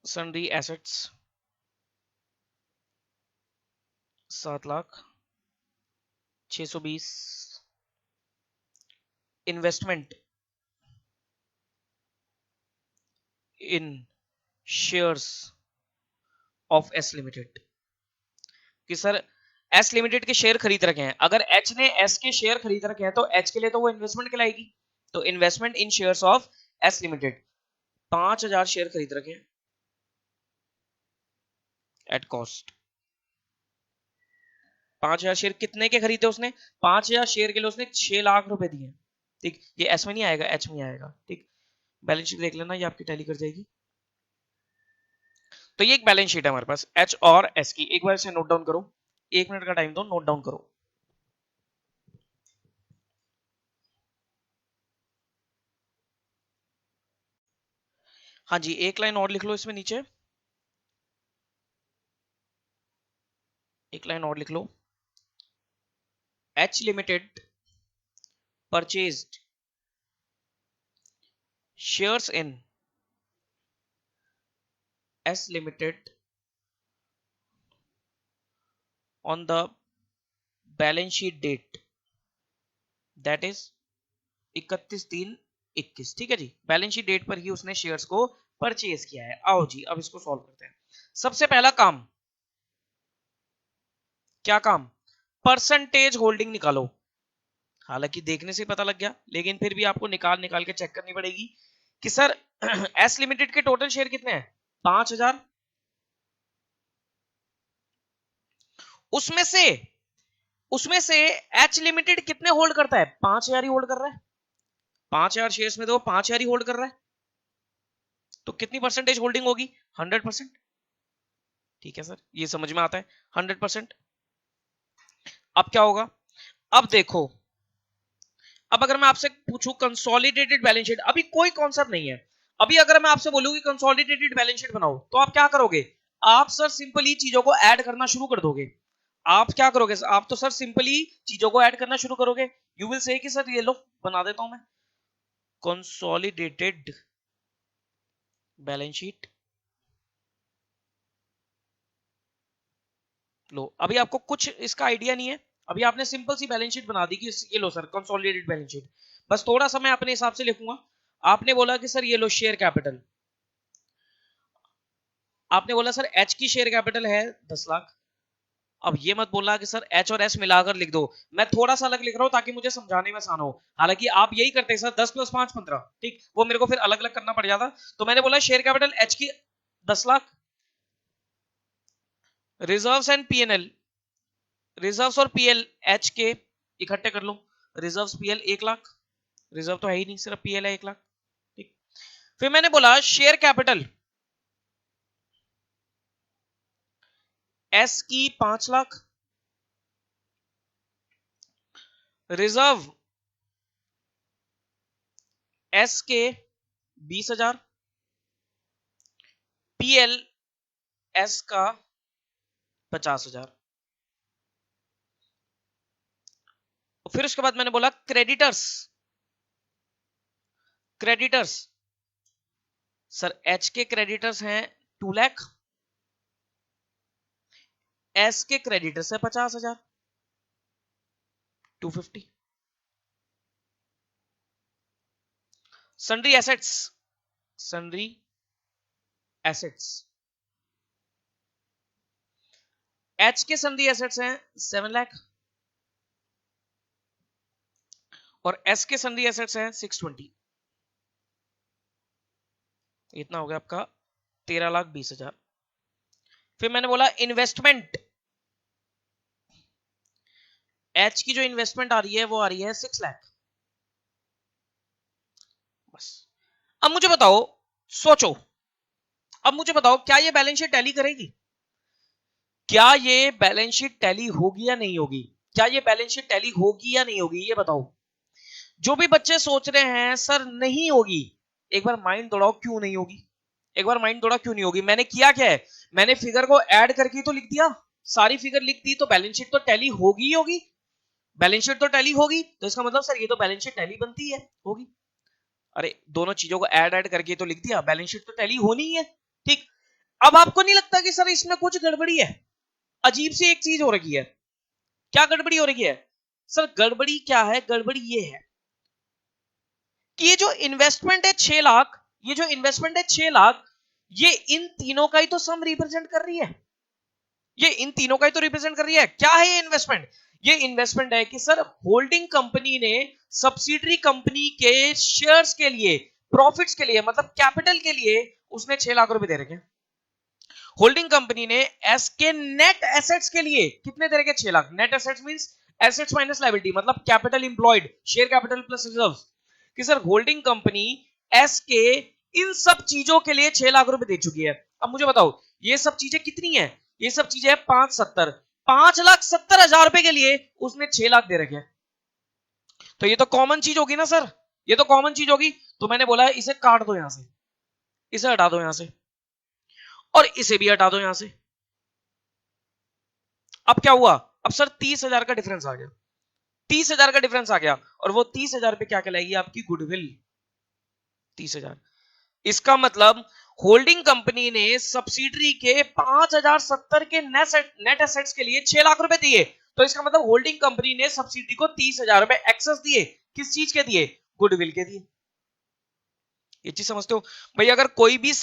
sundry assets 7,620, investment in shares of S limited, कि सर एस लिमिटेड के शेयर खरीद रखे हैं, अगर एच ने एस के शेयर खरीद रखे हैं तो एच के लिए तो वो इन्वेस्टमेंट कहलाएगी। तो investment in shares of S limited 5,000 share खरीद रखे हैं, एट कॉस्ट। 5,000 शेयर कितने के खरीदे उसने? 5,000 शेयर के लिए उसने 6 लाख रुपए दिए। ठीक, ये एस में नहीं आएगा, एच में आएगा। ठीक, बैलेंस शीट देख लेना, ये आपकी टैली कर जाएगी। तो ये एक बैलेंस शीट है हमारे पास एच और एस की। एक बार इसे नोट डाउन करो, 1 मिनट का टाइम दो, नोट डाउन करो। हाँ जी, एक लाइन और लिख लो इसमें नीचे, एक लाइन और लिख लो। H limited purchased shares in S limited on the balance sheet date that is 31/3/21। ठीक है जी, बैलेंस शीट डेट पर ही उसने शेयर्स को परचेज किया है। आओ जी, अब इसको सॉल्व करते हैं। सबसे पहला काम, क्या काम? परसेंटेज होल्डिंग निकालो। हालांकि देखने से पता लग गया, लेकिन फिर भी आपको निकाल निकाल के चेक करनी पड़ेगी कि सर एस लिमिटेड के टोटल शेयर कितने हैं? 5,000। उसमें से उसमें से एच लिमिटेड कितने होल्ड करता है? 5,000 ही होल्ड कर रहा है। 5,000 शेयर्स में तो 5,000 ही होल्ड कर रहा है, तो कितनी परसेंटेज होल्डिंग होगी? 100%। ठीक है सर, ये समझ में आता है, 100%। अब क्या होगा? अब देखो, अब अगर मैं आपसे पूछूं कंसोलिडेटेड बैलेंस शीट, अभी कोई कॉन्सेप्ट नहीं है। अभी अगर मैं आपसे बोलूं कि कंसोलिडेटेड बैलेंस शीट बनाओ, तो आप क्या करोगे? आप सर सिंपली चीजों को ऐड करना शुरू कर दोगे। आप क्या करोगे? आप तो सर सिंपली चीजों को ऐड करना शुरू करोगे। यू विल से कि सर ये लो, बना देता हूं मैं कंसोलिडेटेड बैलेंस शीट। लो, अभी आपको कुछ इसका आइडिया नहीं है, अभी आपने सिंपल सी बैलेंस शीट बना दी कि ये लो सर कंसोलिडेटेड बैलेंस शीट। बस थोड़ा सा मैं अपने हिसाब से लिखूंगा। आपने बोला कि सर ये लो शेयर कैपिटल, आपने बोला सर एच की शेयर कैपिटल है 10 लाख। अब ये मत बोलना कि सर एच और एस मिलाकर लिख दो, मैं थोड़ा सा अलग लिख रहा हूं ताकि मुझे समझाने में आसान हो। हालांकि आप यही करते सर 10 + 5 15, ठीक, वो मेरे को फिर अलग अलग करना पड़ जाता। तो मैंने बोला शेयर कैपिटल एच की 10 lakh, reserves and PNL, reserves और पीएल एच के इकट्ठे कर लो। रिजर्व्स पीएल 1 लाख, रिजर्व तो है ही नहीं, सिर्फ पीएल है 1 लाख। ठीक, फिर मैंने बोला शेयर कैपिटल एस की 5 लाख, रिजर्व एस के 20,000, पीएल एस का 50,000। फिर उसके बाद मैंने बोला क्रेडिटर्स, क्रेडिटर्स सर एच के क्रेडिटर्स हैं 2 लाख, एस के क्रेडिटर्स है 50,000, 250। Sundry assets, sundry assets, H के सन्ड्री एसेट्स हैं 7 लाख और एस के सन्ड्री एसेट्स हैं 620। इतना हो गया आपका 13,20,000। फिर मैंने बोला इन्वेस्टमेंट, एच की जो इन्वेस्टमेंट आ रही है वो आ रही है 6 लाख। बस, अब मुझे बताओ, सोचो, अब मुझे बताओ क्या ये बैलेंस शीट टैली करेगी? क्या ये बैलेंस शीट टैली होगी या नहीं होगी? क्या ये बैलेंस शीट टैली होगी या नहीं होगी, ये बताओ। जो भी बच्चे सोच रहे हैं सर नहीं होगी, एक बार माइंड दौड़ाओ क्यों नहीं होगी। एक बार माइंड दौड़ा क्यों नहीं होगी। मैंने किया क्या है, मैंने फिगर को ऐड करके तो लिख दिया, सारी फिगर लिख दी, तो बैलेंस शीट तो टैली होगी ही होगी। बैलेंस शीट तो टैली होगी, तो इसका मतलब सर ये तो बैलेंस शीट टैली बनती है, होगी। अरे दोनों चीजों को ऐड ऐड करके तो लिख दिया, बैलेंस शीट तो टैली होनी ही है। ठीक, अब आपको नहीं लगता कि सर इसमें कुछ गड़बड़ी है? अजीब सी एक चीज हो रही है। क्या गड़बड़ी हो रही है? सर गड़बड़ी क्या है? गड़बड़ी ये है कि ये जो इन्वेस्टमेंट है 6 लाख, ये जो इन्वेस्टमेंट है 6 लाख, ये इन तीनों का ही तो सम रिप्रेजेंट कर रही है। ये इन तीनों का ही तो रिप्रेजेंट कर रही है। क्या है ये इन्वेस्टमेंट? ये इन्वेस्टमेंट है कि सर होल्डिंग कंपनी ने सब्सिडरी कंपनी के शेयर्स के लिए, प्रॉफिट्स के लिए, मतलब कैपिटल के लिए उसने 6 लाख रुपए दे रखे हैं। होल्डिंग कंपनी ने एस के नेट एसेट्स के लिए कितने दे रखे? 6 lakh. Net assets means assets minus liability, मतलब capital employed, share capital plus reserves, कि सर होल्डिंग कंपनी एस के इन सब चीजों के लिए 6 लाख रुपए दे चुकी है। अब मुझे बताओ ये सब चीजें कितनी है? ये सब चीजें है 570, 5,70,000 रुपए के लिए उसने 6 लाख दे रखे हैं। तो ये तो कॉमन चीज होगी ना सर, ये तो कॉमन चीज होगी। तो मैंने बोला इसे काट दो यहां से, इसे हटा दो यहां से, और इसे भी हटा दो यहां से। अब क्या हुआ? अब सर 30,000 का डिफरेंस आ गया, 30,000 का डिफरेंस आ गया, और वो 30,000 पे क्या कहलाएगी? आपकी गुडविल। 30,000। इसका मतलब होल्डिंग कंपनी ने सब्सिडरी के 5,070 के नेट एसेट्स के लिए 6 लाख रुपए दिए। तो इसका मतलब होल्डिंग कंपनी ने सब्सिडरी को 30,000 रुपए एक्सेस दिए। किस चीज के दिए? गुडविल के दिए। ये चीज समझते हो भाई? अगर कोई भी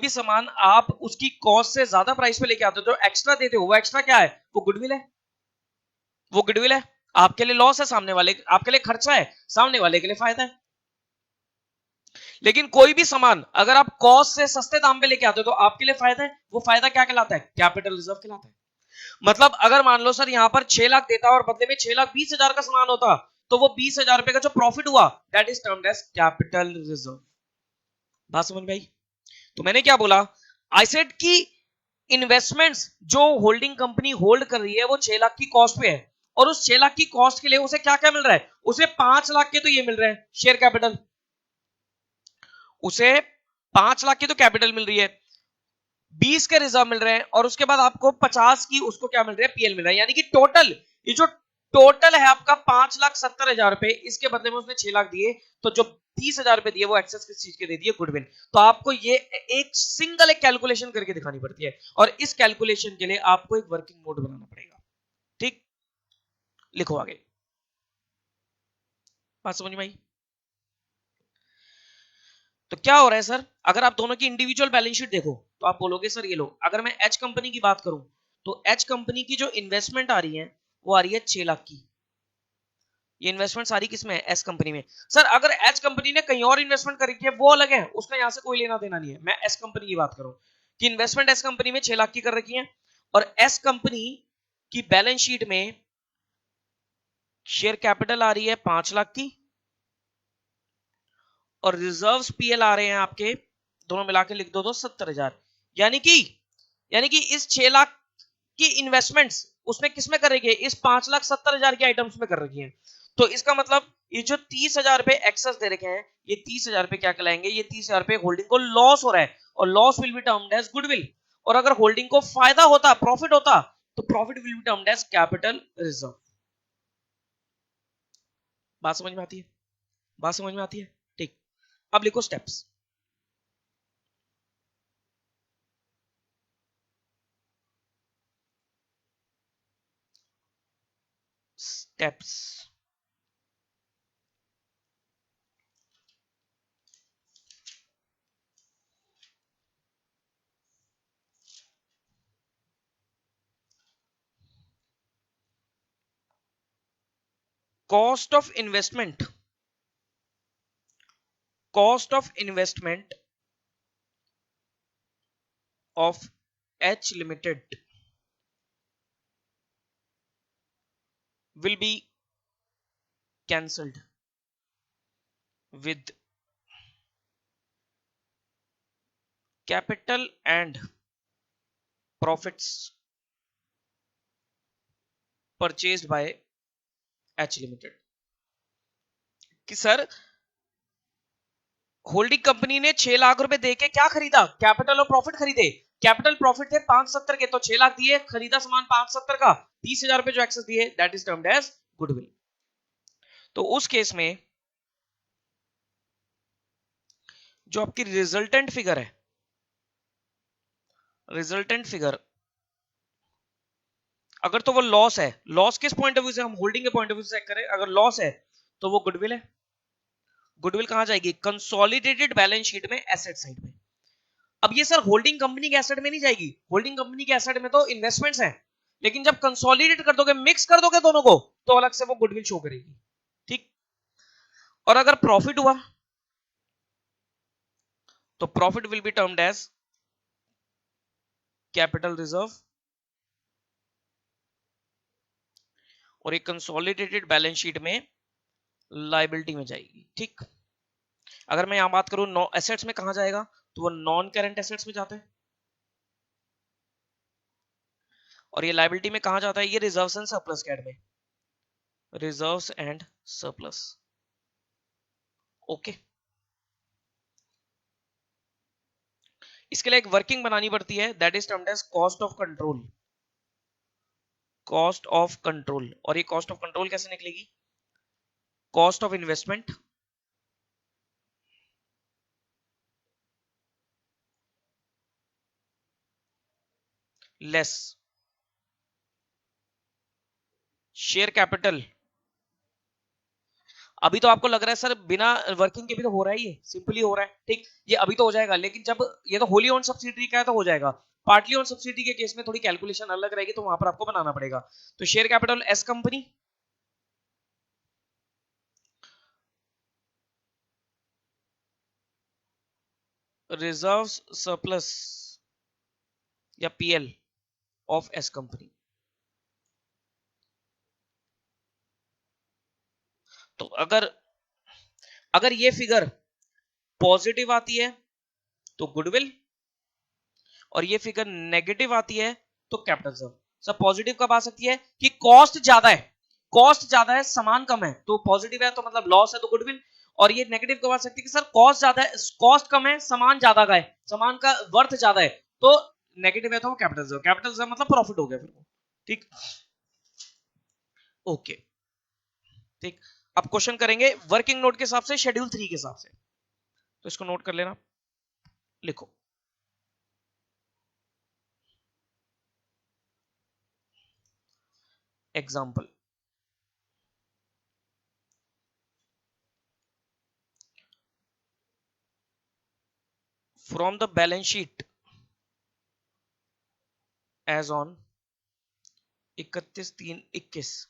सामान आप उसकी कॉस्ट से ज्यादा प्राइस पे लेके आते हो तो एक्स्ट्रा देते हो, वो एक्स्ट्रा क्या है? वो गुडविल है। वो गुडविल है। आपके लिए लॉस है, सामने वाले आपके लिए खर्चा है, सामने वाले के लिए फायदा है। लेकिन कोई भी सामान अगर आप कॉस्ट से सस्ते दाम पे लेके आते हो तो आपके लिए फायदा है। वो फायदा क्या कहलाता है? कैपिटल रिजर्व कहलाता है। मतलब अगर मान लो सर यहां पर 6 लाख देता और बदले में 6,20,000 का सामान होता, तो वो 20,000 रुपए का जो प्रॉफिट हुआ that is termed as capital reserve. बात समझ में आई? तो मैंने क्या बोला? आई सेड कि इन्वेस्टमेंट्स जो होल्डिंग कंपनी होल्ड कर रही है वो 6 लाख की कॉस्ट पे है, और उस 6 लाख की कॉस्ट के लिए उसे क्या क्या मिल रहा है? उसे 5 लाख के तो ये मिल रहे हैं शेयर कैपिटल, उसे 5 लाख की तो कैपिटल मिल रही है, 20 के रिजर्व मिल रहे हैं, और उसके बाद आपको 50 की उसको क्या मिल रहा है? पीएल मिल रहा है। यानी कि टोटल, ये जो टोटल है आपका 5,70,000 रुपए, इसके बदले में उसने 6 लाख दिए, तो जो 30,000 रुपए दिए वो एक्सेस किस चीज के दे दिए? गुडविल। तो आपको ये एक सिंगल एक कैलकुलेशन करके दिखानी पड़ती है, और इस कैलकुलेशन के लिए आपको एक वर्किंग मोड बनाना पड़ेगा। ठीक, लिखो आगे। बात समझ में आई? तो क्या हो रहा है सर? अगर आप दोनों की इंडिविजुअल बैलेंस शीट देखो तो आप बोलोगे सर ये लो, अगर मैं एच कंपनी की बात करूं तो एच कंपनी की जो इन्वेस्टमेंट आ रही है वो आ रही है 6 लाख की। ये इन्वेस्टमेंट सारी किसमें है? एस कंपनी में। सर अगर एच कंपनी ने कहीं और इन्वेस्टमेंट करी है वो अलग है, उसका यहां से कोई लेना देना नहीं है। मैं एस कंपनी की बात करूं कि इन्वेस्टमेंट एस कंपनी में 6 लाख की कर रखी है, और एस कंपनी की बैलेंस शीट में शेयर कैपिटल आ रही है 5 लाख की, और रिजर्व्स पीएल आ रहे हैं आपके, दोनों मिला के लिख दो तो 70,000। यानी कि यानी कि इस 6 लाख की इन्वेस्टमेंट्स उसने किसमें कर रखी है? इस 5,70,000 के आइटम्स में कर रखी है। तो इसका मतलब ये जो 30,000 रुपए एक्सेस दे रखे हैं, ये 30,000 रुपए क्या कहलाएंगे? ये 30,000 रुपए होल्डिंग को लॉस हो रहा है, और loss will be termed as goodwill. और अगर होल्डिंग को फायदा होता, प्रॉफिट होता, तो profit will be termed as capital reserve. बात समझ में आती है? बात समझ में आती है? ठीक। अब लिखो steps. Steps. Cost of investment, cost of investment of H Limited will be cancelled with capital and profits purchased by H Limited। कि सर होल्डिंग कंपनी ने 6 लाख रुपए देके क्या खरीदा? कैपिटल और प्रॉफिट खरीदे। कैपिटल प्रॉफिट थे 570 के, तो 6 लाख दिए, खरीदा सामान 570 का, 30,000 रुपए जो एक्सेस दिए that is termed as goodwill. तो उस केस में जो आपकी रिजल्टेंट फिगर है, रिजल्टेंट फिगर अगर तो वो लॉस है, लॉस किस पॉइंट ऑफ व्यू से? हम होल्डिंग के पॉइंट ऑफ व्यू से चेक करें, अगर लॉस है तो वो गुडविल है। गुडविल कहां जाएगी? कंसोलिडेटेड बैलेंस शीट में एसेट साइड में। अब ये सर होल्डिंग कंपनी के एसेट में नहीं जाएगी, होल्डिंग कंपनी के एसेट में तो इन्वेस्टमेंट्स हैं, लेकिन जब कंसोलिडेट कर दोगे, मिक्स कर दोगे दोनों को, तो अलग से वो गुडविल शो करेगी। ठीक। और अगर प्रॉफिट हुआ तो profit will be termed as capital reserve और एक कंसोलिडेटेड बैलेंस शीट में लाइबिलिटी में जाएगी। ठीक, अगर मैं यहां बात करूं नो एसेट्स में कहां जाएगा, तो वो नॉन करेंट एसेट्स में जाता है, और ये लाइबिलिटी में कहां जाता है, ये रिजर्व्स एंड सरप्लस कैड में, रिजर्व्स एंड सरप्लस। ओके, इसके लिए एक वर्किंग बनानी पड़ती है, that is termed as cost of control, cost of control. और ये कॉस्ट ऑफ कंट्रोल कैसे निकलेगी, cost of investment less share capital. अभी तो आपको लग रहा है सर बिना वर्किंग के भी तो हो रहा है, ये सिंपली हो रहा है, ठीक, ये अभी तो हो जाएगा, लेकिन जब ये तो होली ओन सब्सिडी का है तो हो जाएगा, पार्टली ओन सब्सिडी के केस में थोड़ी कैलकुलेशन अलग रहेगी, तो वहां पर आपको बनाना पड़ेगा। तो share capital S company, reserves surplus या पीएल ऑफ एस कंपनी। तो अगर अगर ये फिगर पॉजिटिव आती है तो गुडविल, और ये फिगर नेगेटिव आती है तो कैपिटल रिजर्व। सर पॉजिटिव कब आ सकती है, कि कॉस्ट ज्यादा है, कॉस्ट ज्यादा है सामान कम है, तो पॉजिटिव है, तो मतलब लॉस है तो गुडविल। और ये नेगेटिव कब आ सकती है, कि सर कॉस्ट ज्यादा है, कॉस्ट कम है, सामान ज्यादा का है, सामान का वर्थ ज्यादा है, तो नेगेटिव है तो कैपिटल रिजर्व, कैपिटल रिजर्व मतलब प्रॉफिट हो गया फिर वो। ठीक, ओके, ठीक। अब क्वेश्चन करेंगे वर्किंग नोट के हिसाब से, शेड्यूल 3 के हिसाब से, तो इसको नोट कर लेना, लिखो। Example, from the balance sheet as on 31/3/21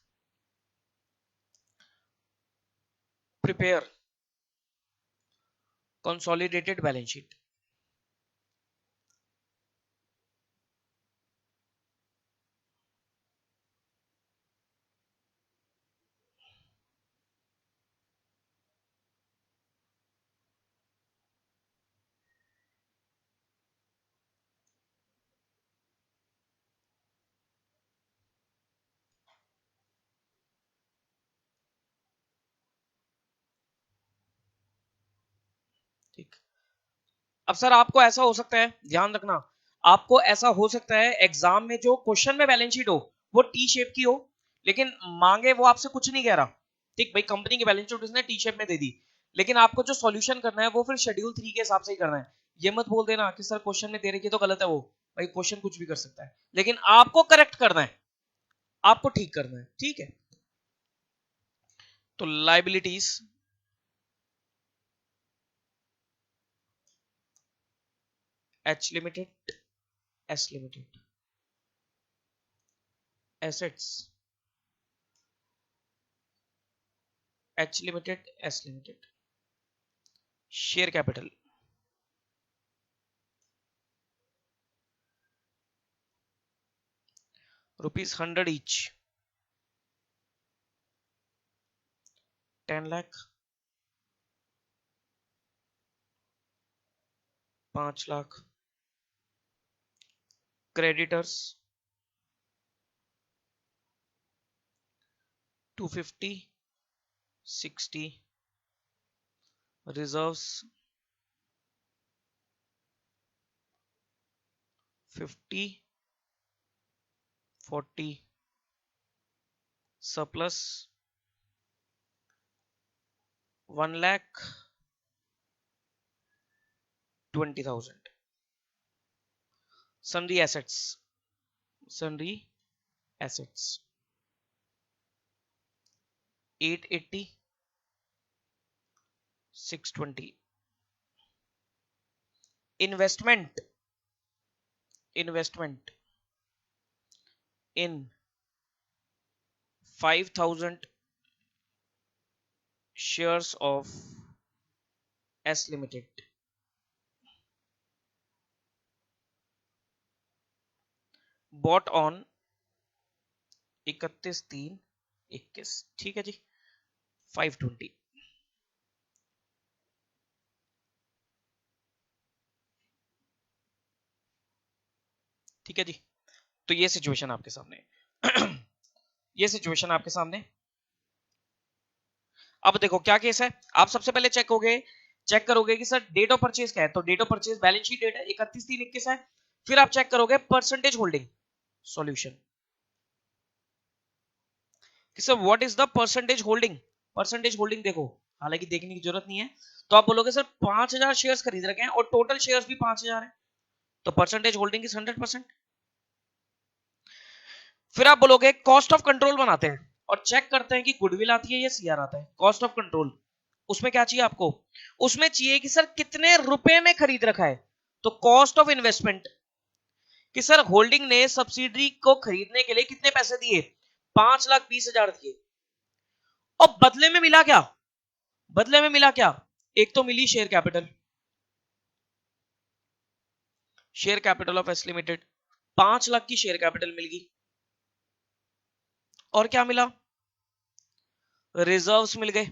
prepare consolidated balance sheet. ठीक, अब सर आपको ऐसा हो सकता है, ध्यान रखना, आपको ऐसा हो सकता है एग्जाम में जो क्वेश्चन में बैलेंस शीट हो वो टी शेप की हो, लेकिन मांगे वो आपसे कुछ नहीं कह रहा, ठीक भाई, कंपनी की बैलेंस शीट उसने टी शेप में दे दी, लेकिन आपको जो सॉल्यूशन करना है वो फिर शेड्यूल 3 के हिसाब से ही करना है। ये मत बोल देना कि सर क्वेश्चन में दे रखी है तो गलत है, वो भाई क्वेश्चन कुछ भी कर सकता है, लेकिन आपको करेक्ट करना है, आपको ठीक करना है, ठीक है। तो liabilities H limited, S limited, assets H limited, S limited, share capital ₹100 each, 10 lakh, 5 lakh, creditors 250, 60, reserves 50, 40, surplus 1,20,000, sundry assets, sundry assets 880, 620, investment, investment in 5,000 shares of S Limited, bought on 31/3/21, ठीक है जी, 520। ठीक है जी, तो ये सिचुएशन आपके सामने ये सिचुएशन आपके सामने। अब देखो क्या केस है, आप सबसे पहले चेक करोगे कि सर डेट ऑफ परचेज क्या है, तो date of purchase balance sheet date है 31/3/21 है। फिर आप चेक करोगे परसेंटेज होल्डिंग। सॉल्यूशन कि sir what is the percentage holding. Percentage holding देखो, हालांकि देखने की जरूरत नहीं है, तो आप बोलोगे सर 5,000 शेयर्स खरीद रखे हैं और टोटल शेयर्स भी 5,000 है, तो परसेंटेज होल्डिंग इज 100%। फिर आप बोलोगे कॉस्ट ऑफ कंट्रोल बनाते हैं और चेक करते हैं कि गुडविल आती है या सीआर आता है। कॉस्ट ऑफ कंट्रोल, उसमें क्या चाहिए आपको, उसमें चाहिए कि सर कितने रुपए में खरीद रखा है, तो कॉस्ट ऑफ इन्वेस्टमेंट कि सर होल्डिंग ने सब्सिडी को खरीदने के लिए कितने पैसे दिए, 5,20,000 दिए, और बदले में मिला क्या, बदले में मिला क्या, एक तो मिली share capital, share capital of S limited, 5 lakh की शेयर कैपिटल मिल गई, और क्या मिला, रिजर्व्स मिल गए।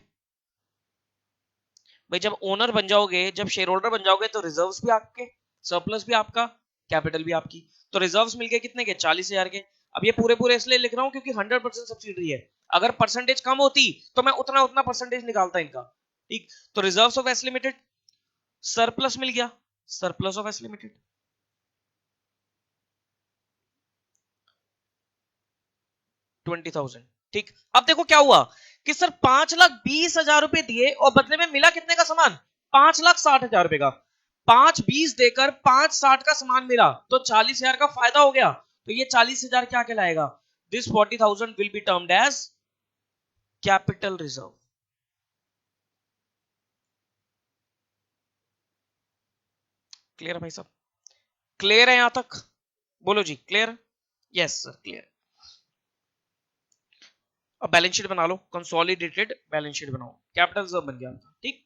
भाई जब ओनर बन जाओगे, जब शेयर होल्डर बन जाओगे, तो रिजर्व्स भी आपके, सरप्लस भी आपका, कैपिटल भी आपकी। तो रिजर्व्स मिल गए कितने के, 40,000 के। अब ये पूरे पूरे इसलिए लिख रहा हूं क्योंकि 100% सब्सिडी है, अगर परसेंटेज कम होती तो मैं उतना उतना परसेंटेज निकालता इनका। ठीक, तो reserves of S limited, surplus मिल गया, सरप्लस ऑफ एस लिमिटेड 20,000। ठीक, अब देखो क्या हुआ कि सर 5,20,000 रुपए दिए और बदले में मिला कितने का सामान, 5,60,000 रुपए का। 5,20 देकर 5,60 का सामान मिला, तो 40,000 का फायदा हो गया, तो ये 40,000 क्या कहलाएगा, this 40,000 will be termed as capital reserve. Clear है भाई साहब, क्लियर है यहां तक, बोलो जी क्लियर। Yes sir clear. अब बैलेंस शीट बना लो, कंसोलिडेटेड बैलेंस शीट बनाओ, कैपिटल रिजर्व बन गया। ठीक,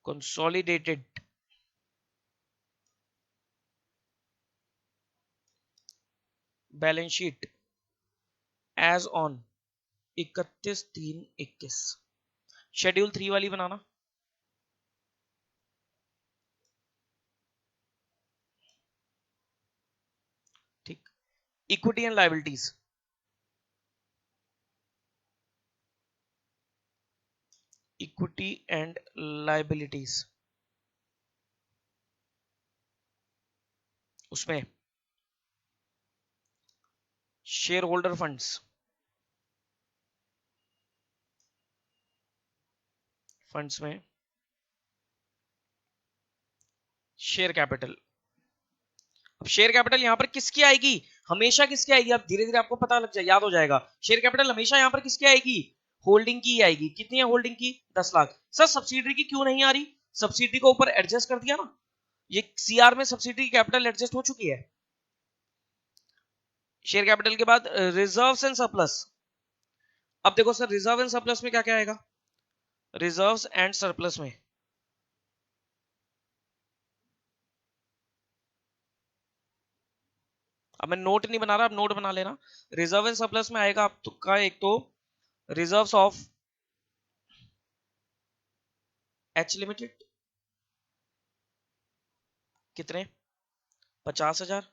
consolidated balance sheet as on 31/3/21, schedule 3 वाली बनाना। ठीक, equity and liabilities, equity and liabilities, उसमें शेयर होल्डर फंड्स, फंड्स में शेयर कैपिटल। अब शेयर कैपिटल यहां पर किसकी आएगी, हमेशा किसकी आएगी, अब धीरे धीरे आपको पता लग जाए, याद हो जाएगा। शेयर कैपिटल हमेशा यहां पर किसकी आएगी, होल्डिंग की आएगी। कितनी है होल्डिंग की, 10 लाख। सर सब्सिडरी की क्यों नहीं आ रही, सब्सिडरी को ऊपर एडजस्ट कर दिया ना, ये सीआर में सब्सिडरी कैपिटल एडजस्ट हो चुकी है। शेयर कैपिटल के बाद रिजर्व्स एंड सरप्लस। अब देखो सर रिजर्व एंड सरप्लस में क्या क्या आएगा, रिजर्व्स एंड सरप्लस में, अब मैं नोट नहीं बना रहा, अब नोट बना लेना। रिजर्व एंड सरप्लस में आएगा आपका एक तो रिजर्व्स ऑफ एच लिमिटेड, कितने, 50,000।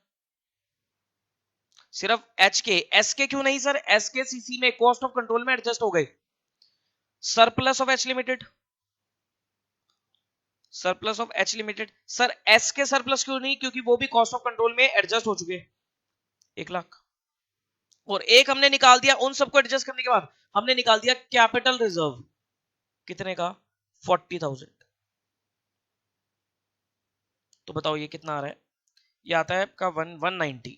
सिर्फ एच के, एस के क्यों नहीं सर, एस के सीसी में कॉस्ट ऑफ कंट्रोल में एडजस्ट हो गए। Surplus of H limited, surplus of H limited, sir S के सरप्लस क्यों नहीं, क्योंकि वो भी कॉस्ट ऑफ कंट्रोल में एडजस्ट हो चुके, 1 लाख। और एक हमने निकाल दिया, उन सबको एडजस्ट करने के बाद हमने निकाल दिया कैपिटल रिजर्व, कितने का, 40,000। तो बताओ ये कितना आ रहा है, ये आता है आपका 190।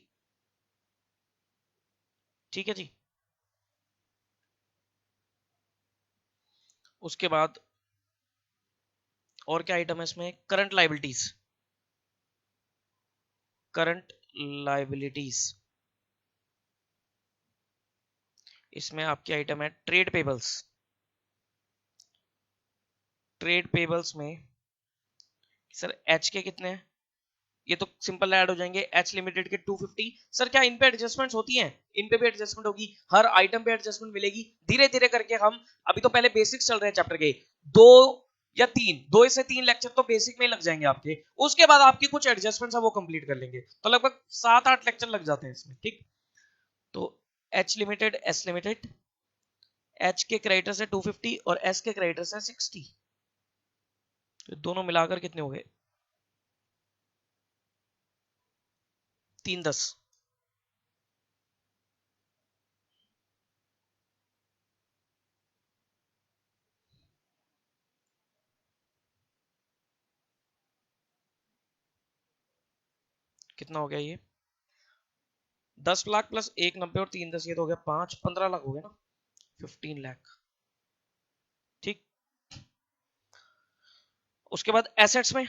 ठीक है जी, उसके बाद और क्या आइटम है इसमें, करंट लाइबिलिटीज, करंट लाइबिलिटीज, इसमें आपकी आइटम है ट्रेड पेबल्स, ट्रेड पेबल्स में सर एच के कितने हैं, ये तो सिंपल ऐड हो जाएंगे, एच लिमिटेड के 250। सर क्या इन पे एडजस्टमेंट्स होती हैं, इन पे भी एडजस्टमेंट होगी, हर आइटम पे एडजस्टमेंट मिलेगी, धीरे धीरे करके हम, अभी तो पहले बेसिक्स चल रहे हैं चैप्टर के, दो या तीन, 2 से 3 लेक्चर तो बेसिक में ही लग जाएंगे आपके, उसके बाद आपकी कुछ एडजस्टमेंट्स है वो कंप्लीट कर लेंगे, तो लगभग 7-8 लेक्चर लग जाते हैं इसमें, ठीक। तो H limited, S limited, H के क्रेडिटर से 250 और एस के क्रेडिटर से 60, तो दोनों मिलाकर कितने हो गए, 310। कितना हो गया ये, 10 लाख प्लस 190 और 310, ये तो हो गया 5-15 लाख हो गया ना, 15 लाख, ठीक। उसके बाद एसेट्स में,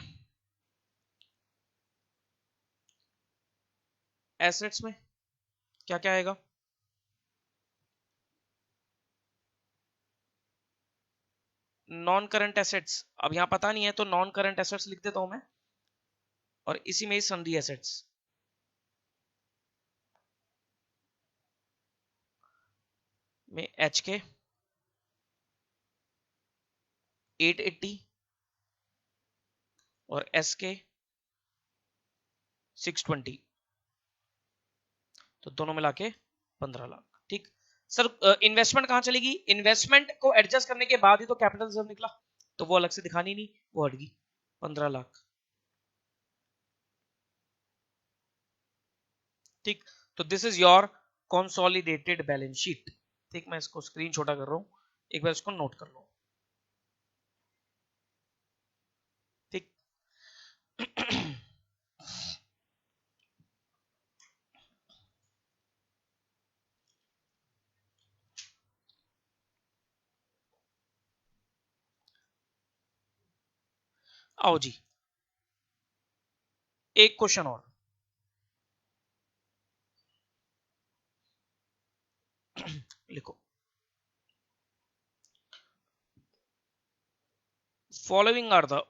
एसेट्स में क्या क्या आएगा, नॉन करंट एसेट्स, अब यहां पता नहीं है तो नॉन करंट एसेट्स लिख देता हूं मैं, और इसी में ही सन्डी एसेट्स में एच के 880 और एस के 620, तो दोनों मिला के 15 लाख, ठीक। सर इन्वेस्टमेंट कहां चलेगी, इन्वेस्टमेंट को एडजस्ट करने के बाद ही तो कैपिटल रिजर्व निकला, तो वो अलग से दिखानी नहीं, वो हट गई 15 लाख, ठीक। तो this is your consolidated balance sheet, ठीक। मैं इसको स्क्रीन छोटा कर रहा हूं, एक बार इसको नोट कर लो, ठीक। आओ जी, एक क्वेश्चन और, लिखो, following are the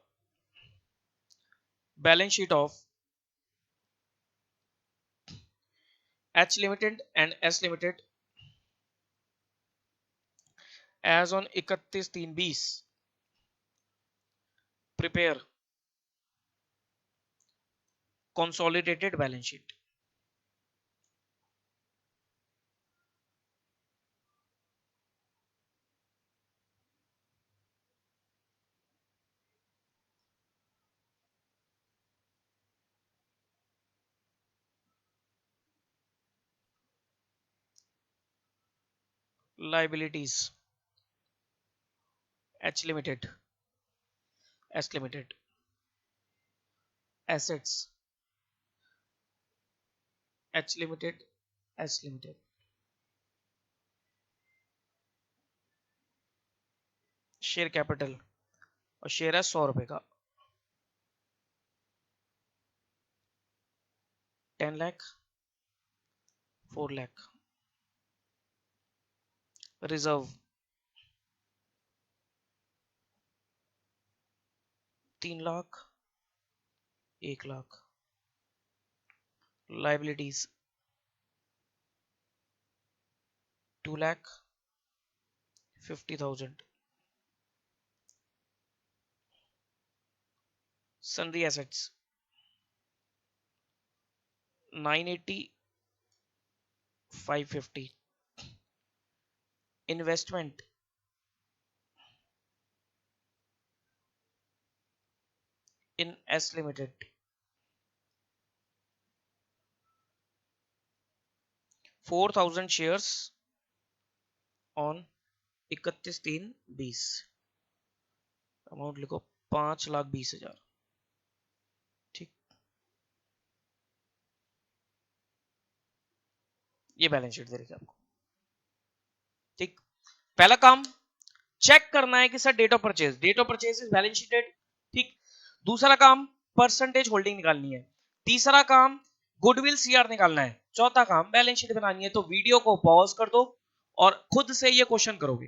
balance sheet of H limited and S limited as on 31/3/20, prepare consolidated balance sheet. Liabilities H limited, S limited, assets H limited, S limited, share capital, और शेयर है 100 रुपए का, 10 lakh, 4 lakh, reserve 3 lakh, 1 lakh, liabilities 2 lakh, 50,000, sundry assets 980, 550, investment in S limited 4,000 shares on 31/3/20, amount लिखो 5,20,000, ठीक। ये बैलेंस शीट दे रखी है आपको, ठीक। पहला काम चेक करना है कि sir date of purchase is balance sheet date, ठीक। दूसरा काम परसेंटेज होल्डिंग निकालनी है, तीसरा काम गुडविल सीआर निकालना है, चौथा काम बैलेंस शीट बनानी है। तो वीडियो को पॉज कर दो और खुद से ये क्वेश्चन करोगे,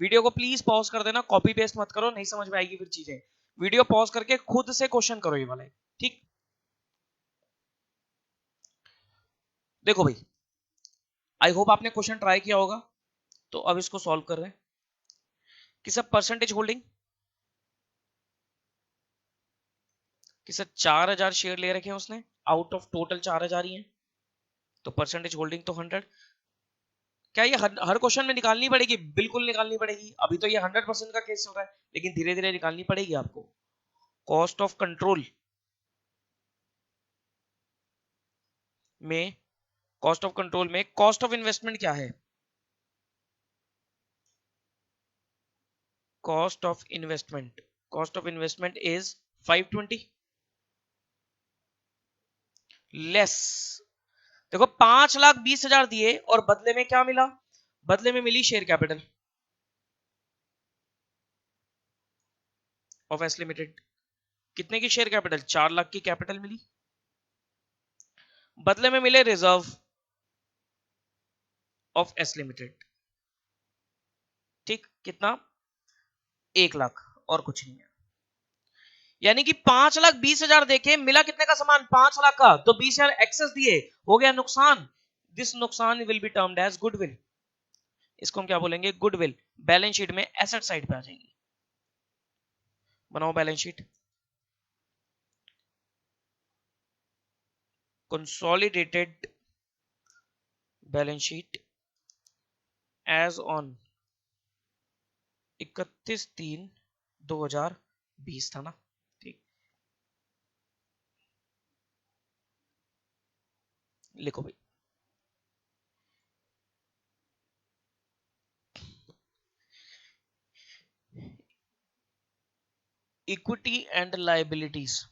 वीडियो को प्लीज पॉज कर देना, कॉपी पेस्ट मत करो, नहीं समझ में आएगी फिर चीजें। वीडियो पॉज करके खुद से क्वेश्चन करो ये वाले, ठीक। देखो भाई, आई होप आपने क्वेश्चन ट्राई किया होगा, तो अब इसको सॉल्व कर रहे हैं कि सब परसेंटेज होल्डिंग कि सर 4000 शेयर ले रखे हैं उसने, आउट ऑफ टोटल 4000 ही हैं, तो परसेंटेज होल्डिंग तो 100। क्या ये हर क्वेश्चन में निकालनी पड़ेगी? बिल्कुल निकालनी पड़ेगी। अभी तो ये 100% का केस चल रहा है, लेकिन धीरे धीरे निकालनी पड़ेगी आपको। कॉस्ट ऑफ कंट्रोल में, कॉस्ट ऑफ कंट्रोल में कॉस्ट ऑफ इन्वेस्टमेंट क्या है? Cost of investment, cost of investment is 520 less. देखो 5,20,000 दिए और बदले में क्या मिला? बदले में मिली share capital of S limited. कितने की शेयर कैपिटल? 4 लाख की कैपिटल मिली। बदले में मिले रिजर्व ऑफ एस लिमिटेड, ठीक। कितना? 1 लाख, और कुछ नहीं है। यानी कि 5,20,000 देके मिला कितने का सामान? 5 लाख का। तो 20,000 एक्सेस दिए, हो गया नुकसान। दिस नुकसान will be termed as goodwill. इसको हम क्या बोलेंगे? गुडविल। बैलेंस शीट में एसेट साइड पे आ जाएगी। बनाओ balance sheet. Consolidated balance sheet as on 31/3/2020 था ना, ठीक। लिखो भाई, equity and liabilities,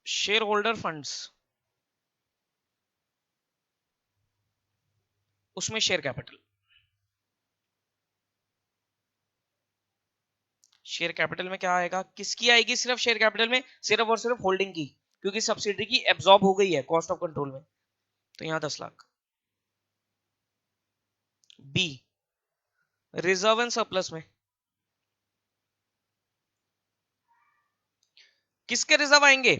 shareholder funds, उसमें शेयर कैपिटल। शेयर कैपिटल में क्या आएगा? किसकी आएगी? सिर्फ शेयर कैपिटल में सिर्फ और सिर्फ होल्डिंग की, क्योंकि सब्सिडी की एब्जॉर्ब हो गई है कॉस्ट ऑफ कंट्रोल में। तो यहां 10 lakh. B, reserve and surplus में किसके रिजर्व आएंगे?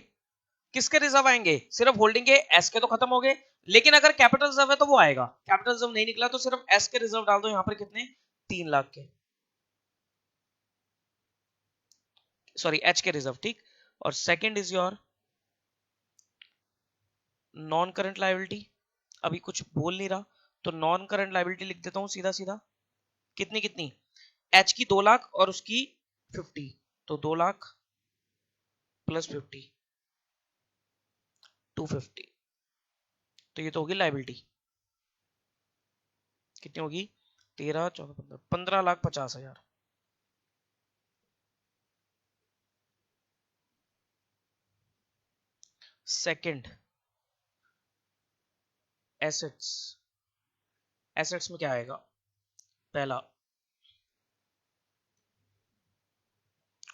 किसके रिजर्व आएंगे? सिर्फ होल्डिंग के। एस के तो खत्म हो गए, लेकिन अगर कैपिटल रिजर्व है तो वो आएगा। कैपिटल रिजर्व नहीं निकला तो सिर्फ एस के रिजर्व डाल दो यहां पर। कितने? 3 लाख के, सॉरी एच के रिजर्व, ठीक। और second is your non current liability. अभी कुछ बोल नहीं रहा, तो नॉन करंट लायबिलिटी लिख देता हूं सीधा सीधा। कितनी कितनी? एच की 2 लाख और उसकी 50, तो 2 लाख प्लस 50, 250। तो ये तो होगी लायबिलिटी। कितनी होगी? 13, 14, 15, 15,50,000। Second, assets. एसेट्स में क्या आएगा? पहला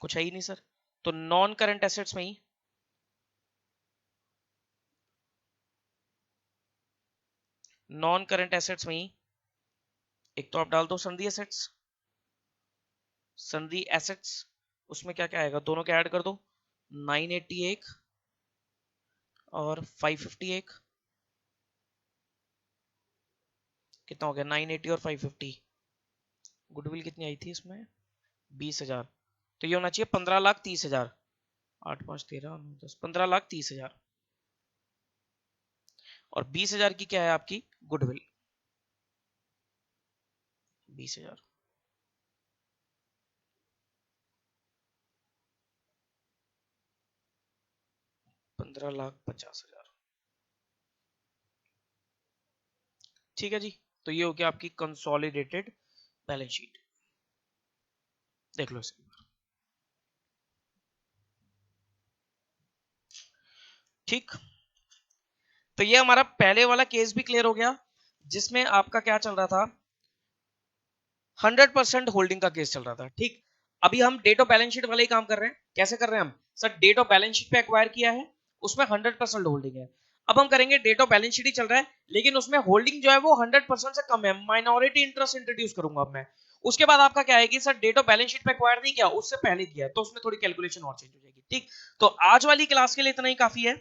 कुछ है ही नहीं सर, तो नॉन करंट एसेट्स में ही, नॉन करंट एसेट्स में ही एक तो आप डाल दो संधि एसेट्स। संधि एसेट्स उसमें क्या क्या आएगा? दोनों के ऐड कर दो। 980 एक और 550 एक। कितना हो गया? 980 और 550। गुडविल कितनी आई थी इसमें? 20,000। तो ये होना चाहिए 15,30,000। 8 5 13 9 10, 15,30,000। और 20,000 की क्या है आपकी? गुडविल 20,000। 15,50,000, ठीक है जी। तो ये हो गया आपकी कंसोलिडेटेड बैलेंस शीट। देख लो इसे, ठीक। तो ये हमारा पहले वाला केस भी क्लियर हो गया, जिसमें आपका क्या चल रहा था? 100% होल्डिंग का केस चल रहा था, ठीक। अभी हम डेट ऑफ बैलेंस शीट वाले ही काम कर रहे हैं। कैसे कर रहे हैं हम? Sir date of balance sheet पे एक्वायर किया है, उसमें 100% होल्डिंग है। अब हम करेंगे डेट ऑफ बैलेंस शीट ही चल रहा है, लेकिन उसमें होल्डिंग जो है वो 100% से कम है, माइनॉरिटी इंटरेस्ट इंट्रोड्यूस करूंगा अब मैं। उसके बाद आपका क्या है कि sir date of balance sheet पे एक्वायर नहीं किया, उससे पहले किया, तो उसमें थोड़ी कैलकुलेशन और चेंज हो जाएगी। ठीक, तो आज वाली क्लास के लिए इतना ही काफी है।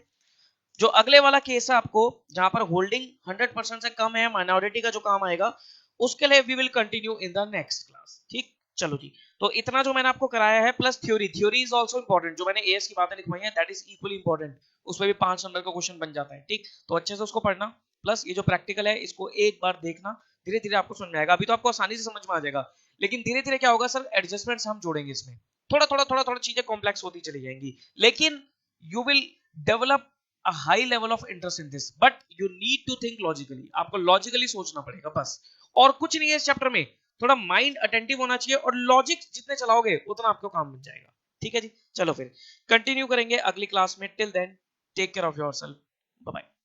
जो अगले वाला केस है आपको, जहां पर होल्डिंग 100% से कम है, माइनॉरिटी का जो काम आएगा, उसके लिए we will continue in the next class. ठीक, चलो जी। तो इतना जो मैंने आपको कराया है, plus theory, theory is also important. जो मैंने एएस की बातें लिखवाई हैं दैट इज इक्वली इंपॉर्टेंट, उसमें भी 5 नंबर का क्वेश्चन बन जाता है। ठीक, तो अच्छे से उसको पढ़ना, प्लस ये जो प्रैक्टिकल है इसको एक बार देखना, धीरे धीरे आपको समझ में आएगा। अभी तो आपको आसानी से समझ में आ जाएगा, लेकिन धीरे धीरे क्या होगा सर, एडजस्टमेंट्स हम जोड़ेंगे इसमें, थोड़ा थोड़ा थोड़ा थोड़ा चीजें कॉम्प्लेक्स होती चली जाएंगी, लेकिन you will develop a high level of interest in this, but you need to think logically। आपको लॉजिकली सोचना पड़ेगा बस, और कुछ नहीं है इस चैप्टर में। थोड़ा माइंड अटेंटिव होना चाहिए, और लॉजिक जितने चलाओगे उतना आपको काम बन जाएगा। ठीक है जी, चलो फिर कंटिन्यू करेंगे अगली क्लास में। Till then take care of yourself, bye bye.